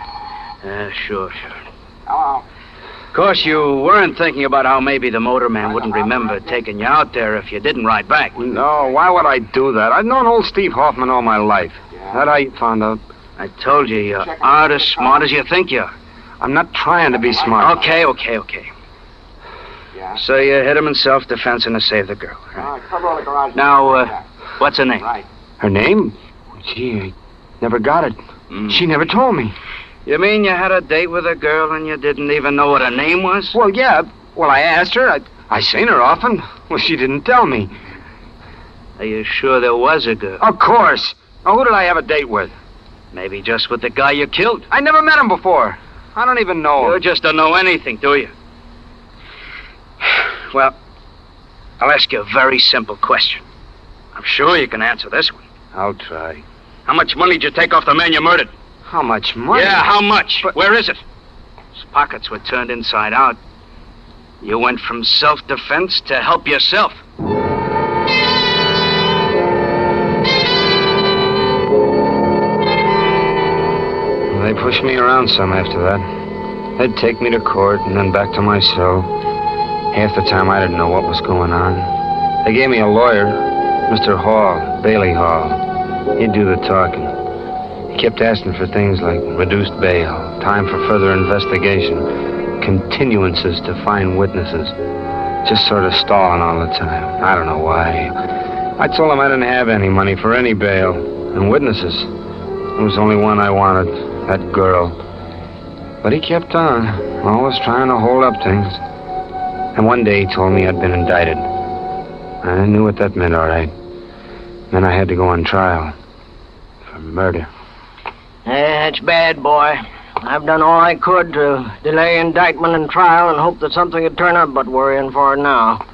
Sure. Hello. course, you weren't thinking about how maybe the motorman wouldn't remember taking you out there if you didn't ride back. No, why would I do that? I've known old Steve Hoffman all my life. That how you found out? I told you, you aren't as smart as you think you are. I'm not trying to be smart. Okay. So you hit him in self-defense and to save the girl. Right? Now, what's her name? Her name? Gee, I never got it. She never told me. You mean you had a date with a girl and you didn't even know what her name was? Well, yeah. Well, I asked her. I seen her often. Well, she didn't tell me. Are you sure there was a girl? Of course. Now, who did I have a date with? Maybe just with the guy you killed. I never met him before. I don't even know him. You just don't know anything, do you? Well, I'll ask you a very simple question. I'm sure you can answer this one. I'll try. How much money did you take off the man you murdered? How much money? Yeah, how much? But where is it? His pockets were turned inside out. You went from self-defense to help yourself. They pushed me around some after that. They'd take me to court and then back to my cell. Half the time I didn't know what was going on. They gave me a lawyer, Mr. Hall, Bailey Hall. He'd do the talking. He kept asking for things like reduced bail, time for further investigation, continuances to find witnesses. Just sort of stalling all the time. I don't know why. I told him I didn't have any money for any bail. And witnesses. There was only one I wanted, that girl. But he kept on, always trying to hold up things. And one day he told me I'd been indicted. I knew what that meant, all right. Then I had to go on trial for murder. That's bad, boy. I've done all I could to delay indictment and trial and hope that something would turn up, but we're in for it now.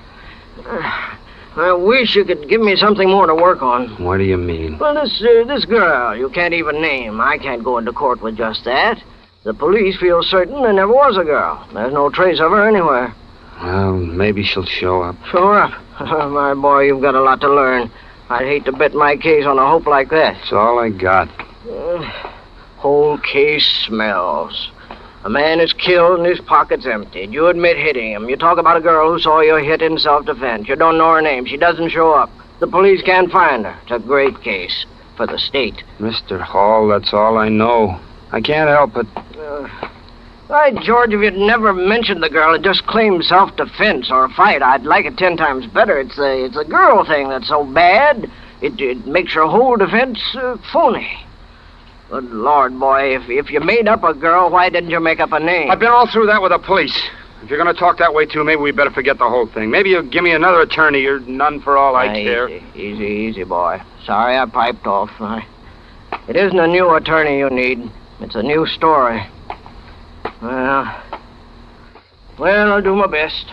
I wish you could give me something more to work on. What do you mean? Well, this girl you can't even name. I can't go into court with just that. The police feel certain there never was a girl. There's no trace of her anywhere. Well, maybe she'll show up. Show up? My boy, you've got a lot to learn. I'd hate to bet my case on a hope like that. That's all I got. Whole case smells. A man is killed and his pocket's emptied. You admit hitting him. You talk about a girl who saw you hit in self-defense. You don't know her name. She doesn't show up. The police can't find her. It's a great case for the state. Mr. Hall, that's all I know. I can't help it. Why, George, if you'd never mentioned the girl and just claimed self-defense or a fight, I'd like it 10 times better. It's a girl thing that's so bad, it makes your whole defense phony. Good Lord, boy, if you made up a girl, why didn't you make up a name? I've been all through that with the police. If you're going to talk that way, too, maybe we better forget the whole thing. Maybe you'll give me another attorney. You're none for all I care. Easy, boy. Sorry I piped off. It isn't a new attorney you need. It's a new story. Well, I'll do my best.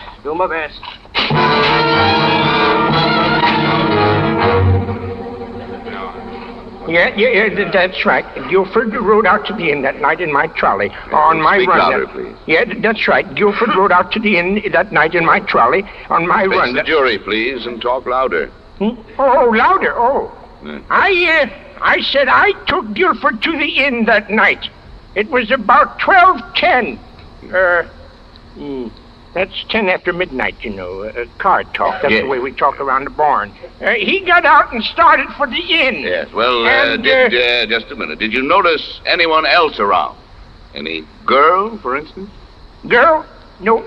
Yeah, that's right. Guilford rode out to the inn that night in my trolley. On my Speak run. louder, please. Yeah, that's right. Guilford rode out to the inn that night in my trolley on my Face run. the jury, please, and talk louder. Oh, louder. Oh. I said I took Guilford to the inn that night. It was about 12:10. That's 10 after midnight, you know. Card talk. That's Yes. the way we talk around the barn. He got out and started for the inn. Yes, well, And, just a minute. Did you notice anyone else around? Any girl, for instance? Girl? No.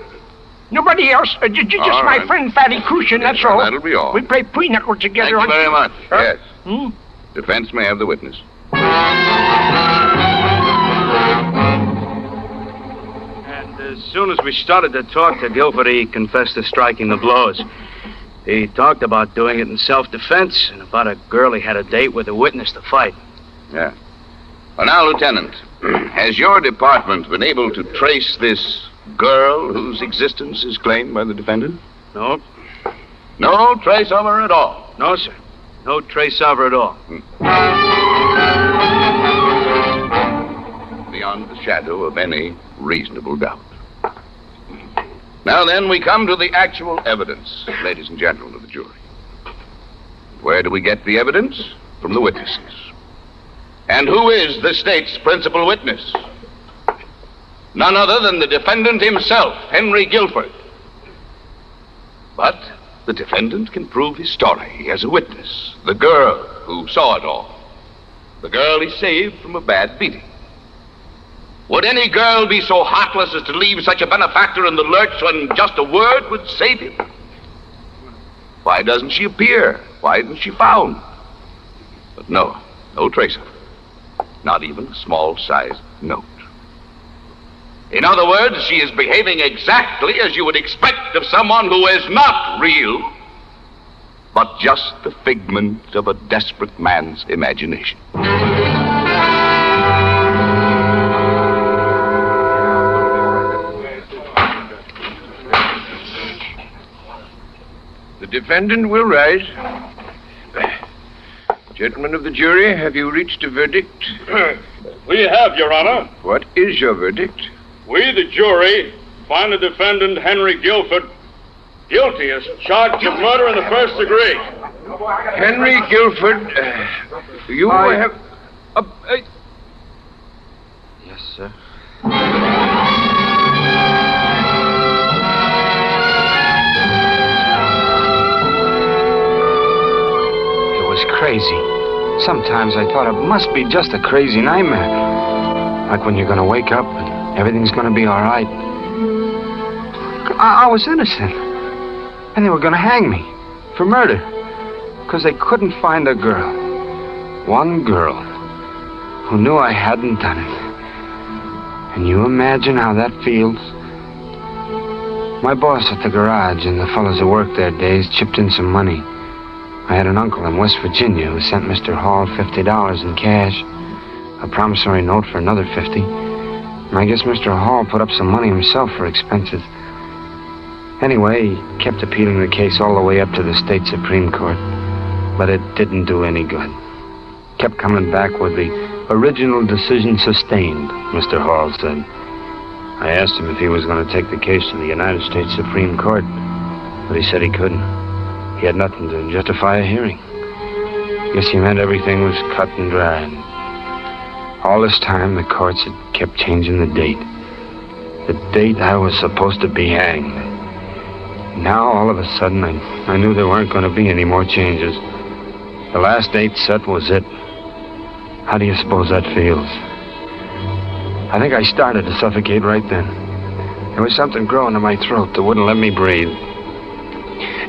Nobody else. Just All my right. friend Fatty Cushion, that's well, all. that'll be all. We play pinochle together. Thank you very much. Yes. Hmm? Defense may have the witness. As soon as we started to talk to Guilford, he confessed to striking the blows. He talked about doing it in self-defense and about a girl he had a date with a witness to fight. Yeah. Well, now, Lieutenant, has your department been able to trace this girl whose existence is claimed by the defendant? No. No trace of her at all? No, sir. No trace of her at all. Beyond the shadow of any reasonable doubt. Now then, we come to the actual evidence, ladies and gentlemen of the jury. Where do we get the evidence? From the witnesses. And who is the state's principal witness? None other than the defendant himself, Henry Guilford. But the defendant can prove his story. He has a witness, the girl who saw it all. The girl he saved from a bad beating. Would any girl be so heartless as to leave such a benefactor in the lurch when just a word would save him? Why doesn't she appear? Why isn't she found? But no trace of her. Not even a small-sized note. In other words, she is behaving exactly as you would expect of someone who is not real, but just the figment of a desperate man's imagination. The defendant will rise. Gentlemen of the jury, have you reached a verdict? We have, Your Honor. What is your verdict? We, the jury, find the defendant, Henry Guilford, guilty as charged of murder in the first degree. Henry Guilford, you have... Yes, sir. It was crazy. Sometimes I thought it must be just a crazy nightmare. Like when you're going to wake up and everything's going to be all right. I was innocent. And they were going to hang me for murder. Because they couldn't find a girl. One girl who knew I hadn't done it. And you imagine how that feels? My boss at the garage and the fellows who worked there days chipped in some money. I had an uncle in West Virginia who sent Mr. Hall $50 in cash. A promissory note for another $50. And I guess Mr. Hall put up some money himself for expenses. Anyway, he kept appealing the case all the way up to the state Supreme Court. But it didn't do any good. Kept coming back with the original decision sustained, Mr. Hall said. I asked him if he was going to take the case to the United States Supreme Court, but he said he couldn't. He had nothing to justify a hearing. Guess he meant everything was cut and dried. All this time, the courts had kept changing the date. The date I was supposed to be hanged. Now, all of a sudden, I knew there weren't going to be any more changes. The last date set was it. How do you suppose that feels? I think I started to suffocate right then. There was something growing in my throat that wouldn't let me breathe.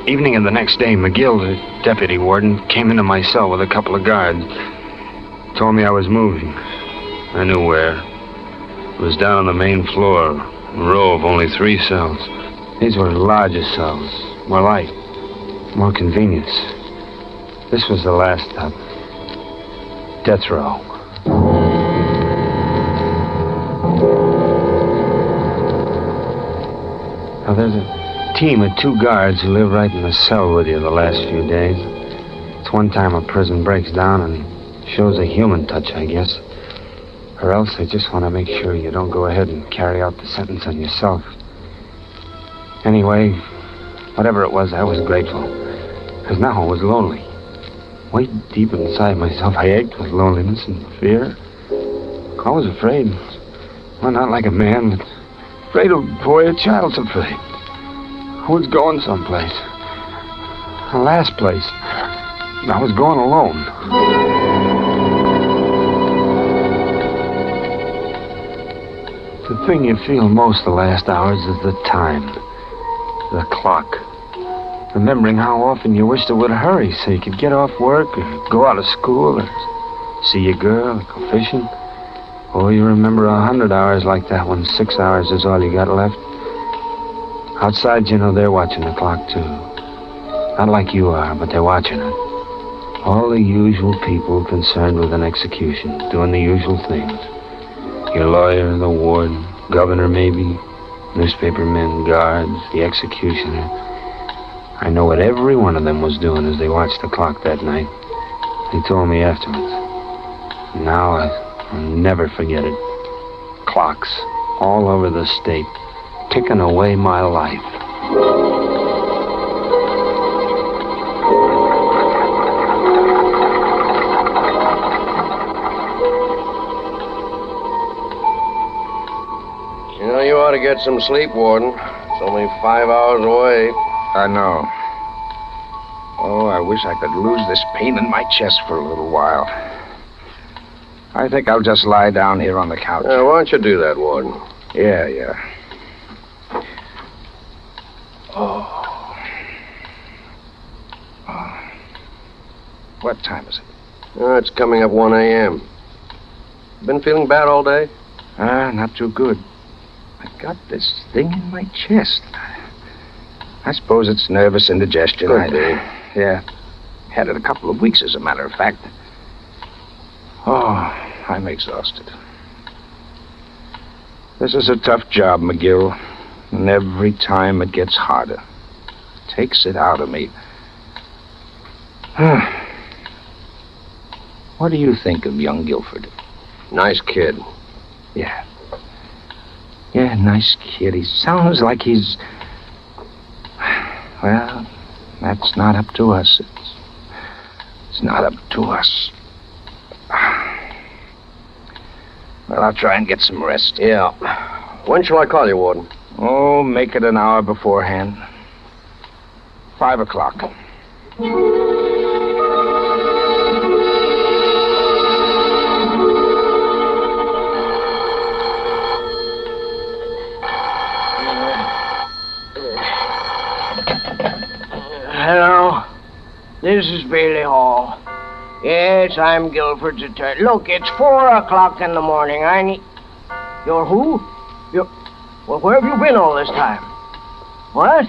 Evening of the next day, McGill, the deputy warden, came into my cell with a couple of guards. Told me I was moving. I knew where. It was down on the main floor, a row of only 3 cells. These were larger cells, more light, more convenience. This was the last stop. Death row. Now, there's a team of 2 guards who live right in the cell with you the last few days. It's one time a prison breaks down and shows a human touch, I guess. Or else they just want to make sure you don't go ahead and carry out the sentence on yourself. Anyway, whatever it was, I was grateful. Because now I was lonely. Way deep inside myself, I ached with loneliness and fear. I was afraid. Well, not like a man, but afraid of a boy, a child's afraid. I was going someplace. The last place. I was going alone. The thing you feel most the last hours is the time. The clock. Remembering how often you wished it would hurry so you could get off work or go out of school or see a girl or go fishing. Or you remember 100 hours like that when 6 hours is all you got left. Outside, you know, they're watching the clock, too. Not like you are, but they're watching it. All the usual people concerned with an execution, doing the usual things. Your lawyer, the warden, governor maybe, newspapermen, guards, the executioner. I know what every one of them was doing as they watched the clock that night. They told me afterwards. Now I'll never forget it. Clocks all over the state, ticking away my life. to get some sleep, Warden. It's only 5 hours away. I know. Oh, I wish I could lose this pain in my chest for a little while. I think I'll just lie down here on the couch. Why don't you do that, Warden? Yeah. Oh. What time is it? It's coming up 1 a.m. Been feeling bad all day? Not too good. I got this thing in my chest. I suppose it's nervous indigestion. Could be. Yeah. Had it a couple of weeks, as a matter of fact. Oh, I'm exhausted. This is a tough job, McGill. And every time it gets harder. Takes it out of me. What do you think of young Guilford? Nice kid. Yeah. Yeah, nice kid. He sounds like he's... Well, that's not up to us. It's not up to us. Well, I'll try and get some rest. Yeah. When shall I call you, Warden? Oh, make it an hour beforehand. 5 o'clock. Hello. This is Bailey Hall. Yes, I'm Guilford's attorney. Look, it's 4 o'clock in the morning. I need... You're who? Well, where have you been all this time? What?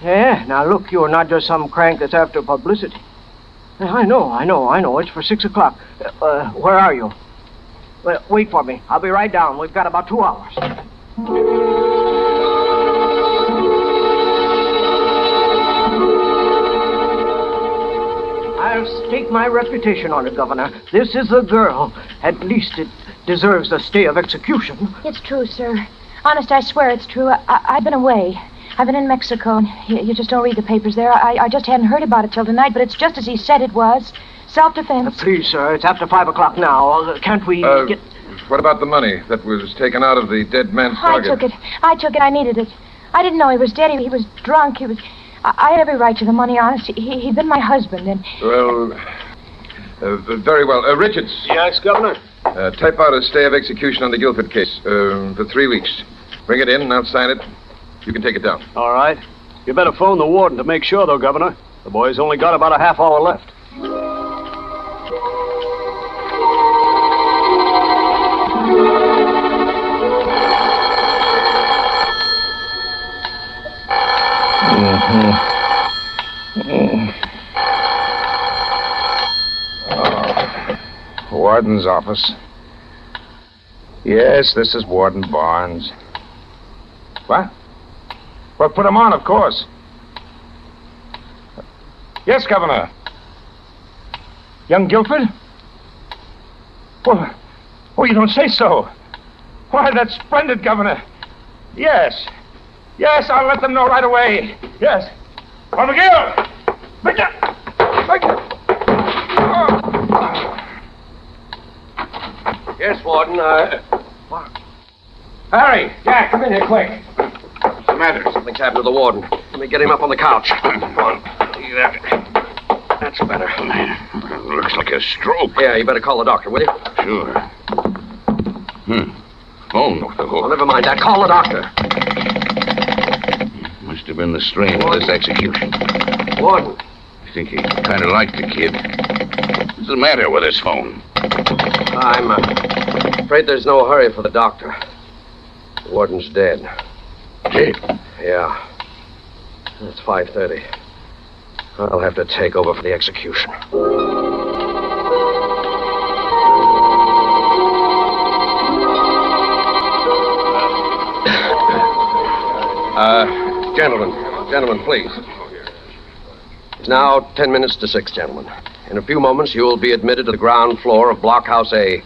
Yeah, now look, you're not just some crank that's after publicity. I know. It's for 6 o'clock. Where are you? Well, wait for me. I'll be right down. We've got about 2 hours. I'll stake my reputation on it, Governor. This is the girl. At least it deserves a stay of execution. It's true, sir. Honest, I swear it's true. I've been away. I've been in Mexico, and you just don't read the papers there. I just hadn't heard about it till tonight, but it's just as he said it was. Self-defense. Please, sir, it's after 5 o'clock now. Can't we get... What about the money that was taken out of the dead man's pocket? I took it. I needed it. I didn't know he was dead. He was drunk. I had every right to the money, honest. He'd been my husband, and... Well, very well. Richards. Yes, Governor? Type out a stay of execution on the Guilford case for 3 weeks. Bring it in, and I'll sign it. You can take it down. All right. You better phone the warden to make sure, though, Governor. The boy's only got about a half hour left. Warden's office. Yes, this is Warden Barnes. What? Well, put him on, of course. Yes, Governor. Young Guilford? Well, you don't say so. Why, that's splendid, Governor. Yes. Yes, I'll let them know right away. Yes. Oh, McGill! Yes, Warden, What? Harry, Jack, come in here quick. What's the matter? Something's happened to the warden. Let me get him up on the couch. Come on. That's better. Looks like a stroke. Yeah, you better call the doctor, will you? Sure. Phone off the hook. Oh, never mind that. Call the doctor. Must have been the strain of this execution. Warden. I think he kind of liked the kid. What's the matter with his phone? I'm afraid there's no hurry for the doctor. The warden's dead. Dead? Yeah. It's 5:30. I'll have to take over for the execution. Gentlemen, please. It's now 10 minutes to 6, gentlemen. In a few moments, you will be admitted to the ground floor of Blockhouse A,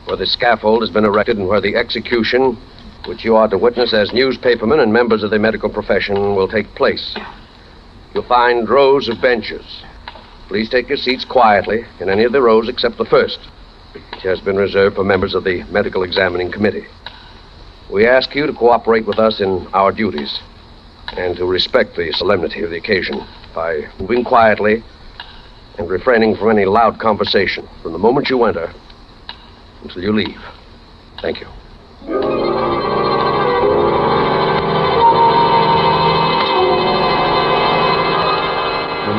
where the scaffold has been erected and where the execution, which you are to witness as newspapermen and members of the medical profession, will take place. You'll find rows of benches. Please take your seats quietly in any of the rows except the first, which has been reserved for members of the medical examining committee. We ask you to cooperate with us in our duties and to respect the solemnity of the occasion by moving quietly and refraining from any loud conversation from the moment you enter until you leave. Thank you. The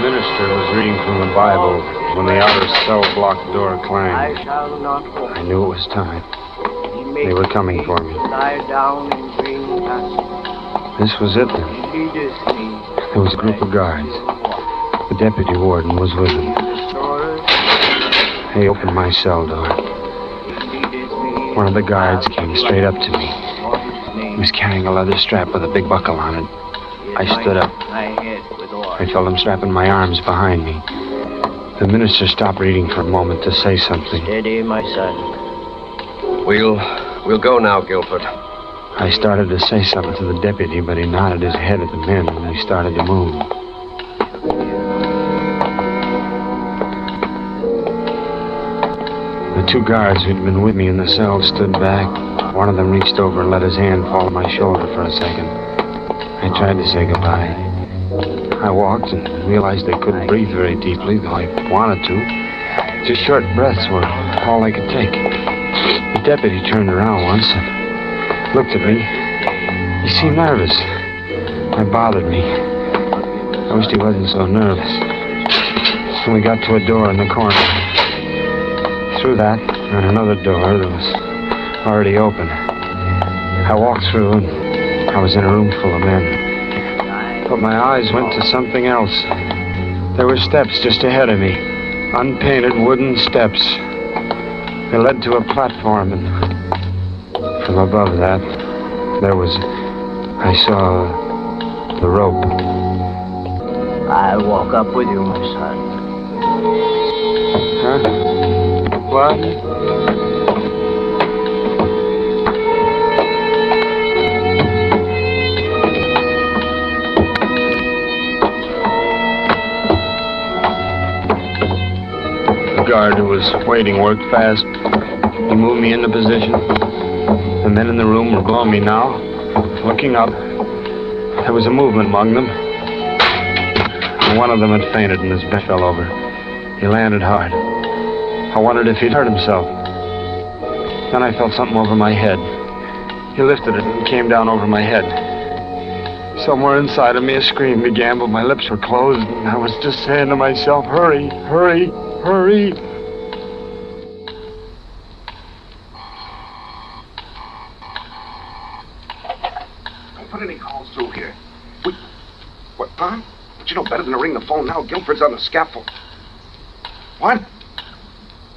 minister was reading from the Bible when the outer cell block door clanged. I knew it was time. They were coming for me. Lie down in green pastures. This was it then. There was a group of guards. The deputy warden was with them. He opened my cell door. One of the guards came straight up to me. He was carrying a leather strap with a big buckle on it. I stood up. I felt him strapping my arms behind me. The minister stopped reading for a moment to say something. Steady, my son. We'll go now, Guilford. I started to say something to the deputy, but he nodded his head at the men and they started to move. The two guards who'd been with me in the cell stood back. One of them reached over and let his hand fall on my shoulder for a second. I tried to say goodbye. I walked and realized I couldn't breathe very deeply, though I wanted to. Just short breaths were all I could take. The deputy turned around once and looked at me. He seemed nervous. That bothered me. I wished he wasn't so nervous. When we got to a door in the corner. Through that, and another door that was already open. I walked through and I was in a room full of men. But my eyes went to something else. There were steps just ahead of me. Unpainted wooden steps. They led to a platform, and from above that, I saw the rope. I'll walk up with you, my son. Huh? What? The guard who was waiting worked fast. He moved me into position. The men in the room were below me now, looking up. There was a movement among them. And one of them had fainted and his bed fell over. He landed hard. I wondered if he'd hurt himself. Then I felt something over my head. He lifted it and came down over my head. Somewhere inside of me a scream began, but my lips were closed, and I was just saying to myself, hurry, hurry, hurry. Don't put any calls through here. What, huh? But you know better than to ring the phone now. Guilford's on the scaffold. What?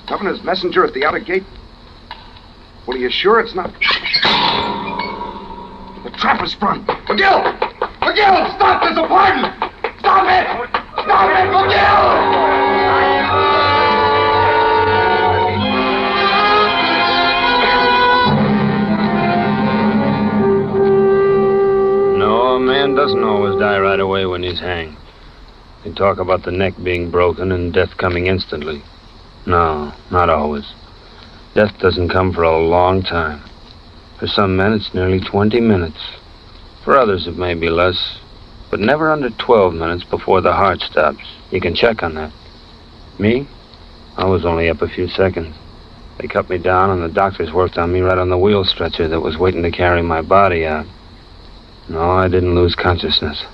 Governor's messenger at the outer gate? Well, are you sure it's not? The trap is sprung. McGill! McGill, stop! There's a pardon! Stop it! Stop it, McGill! No, a man doesn't always die right away when he's hanged. They talk about the neck being broken and death coming instantly. No, not always. Death doesn't come for a long time. For some men, it's nearly 20 minutes. For others, it may be less, but never under 12 minutes before the heart stops. You can check on that. Me? I was only up a few seconds. They cut me down, and the doctors worked on me right on the wheel stretcher that was waiting to carry my body out. No, I didn't lose consciousness.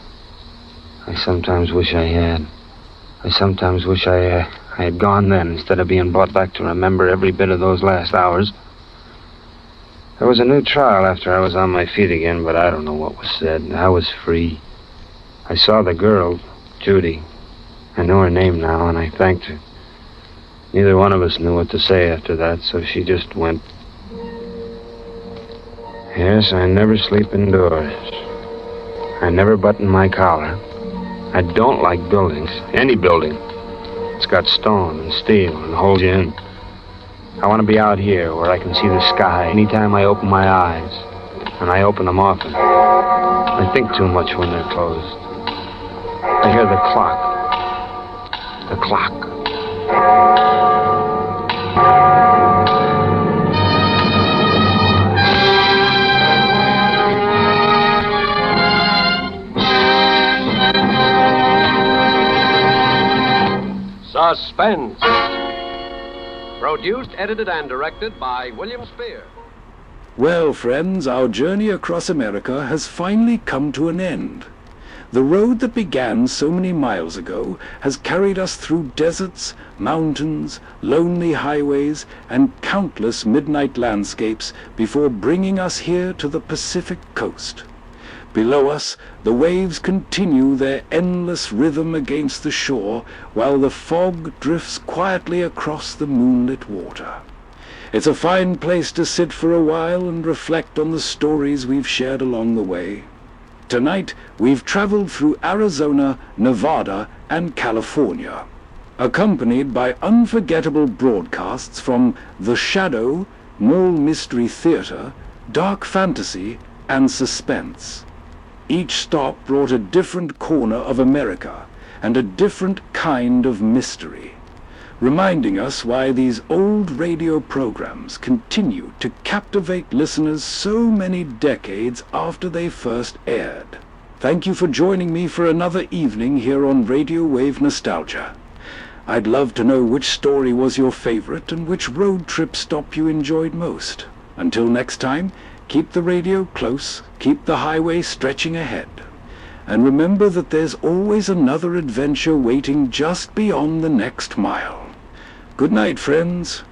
I sometimes wish I had. I sometimes wish I had gone then instead of being brought back to remember every bit of those last hours. There was a new trial after I was on my feet again, but I don't know what was said. I was free. I saw the girl, Judy. I know her name now, and I thanked her. Neither one of us knew what to say after that, so she just went. Yes, I never sleep indoors. I never button my collar. I don't like buildings, any building. It's got stone and steel and holds you in. I want to be out here where I can see the sky anytime I open my eyes. And I open them often. I think too much when they're closed. I hear the clock. The clock. Suspense. Produced, edited, and directed by William Spear. Well, friends, our journey across America has finally come to an end. The road that began so many miles ago has carried us through deserts, mountains, lonely highways, and countless midnight landscapes before bringing us here to the Pacific coast. Below us, the waves continue their endless rhythm against the shore, while the fog drifts quietly across the moonlit water. It's a fine place to sit for a while and reflect on the stories we've shared along the way. Tonight, we've traveled through Arizona, Nevada, and California, accompanied by unforgettable broadcasts from The Shadow, Molle Mystery Theater, Dark Fantasy, and Suspense. Each stop brought a different corner of America and a different kind of mystery, reminding us why these old radio programs continue to captivate listeners so many decades after they first aired. Thank you for joining me for another evening here on Radiowave Nostalgia. I'd love to know which story was your favorite and which road trip stop you enjoyed most. Until next time, keep the radio close, keep the highway stretching ahead, and remember that there's always another adventure waiting just beyond the next mile. Good night, friends.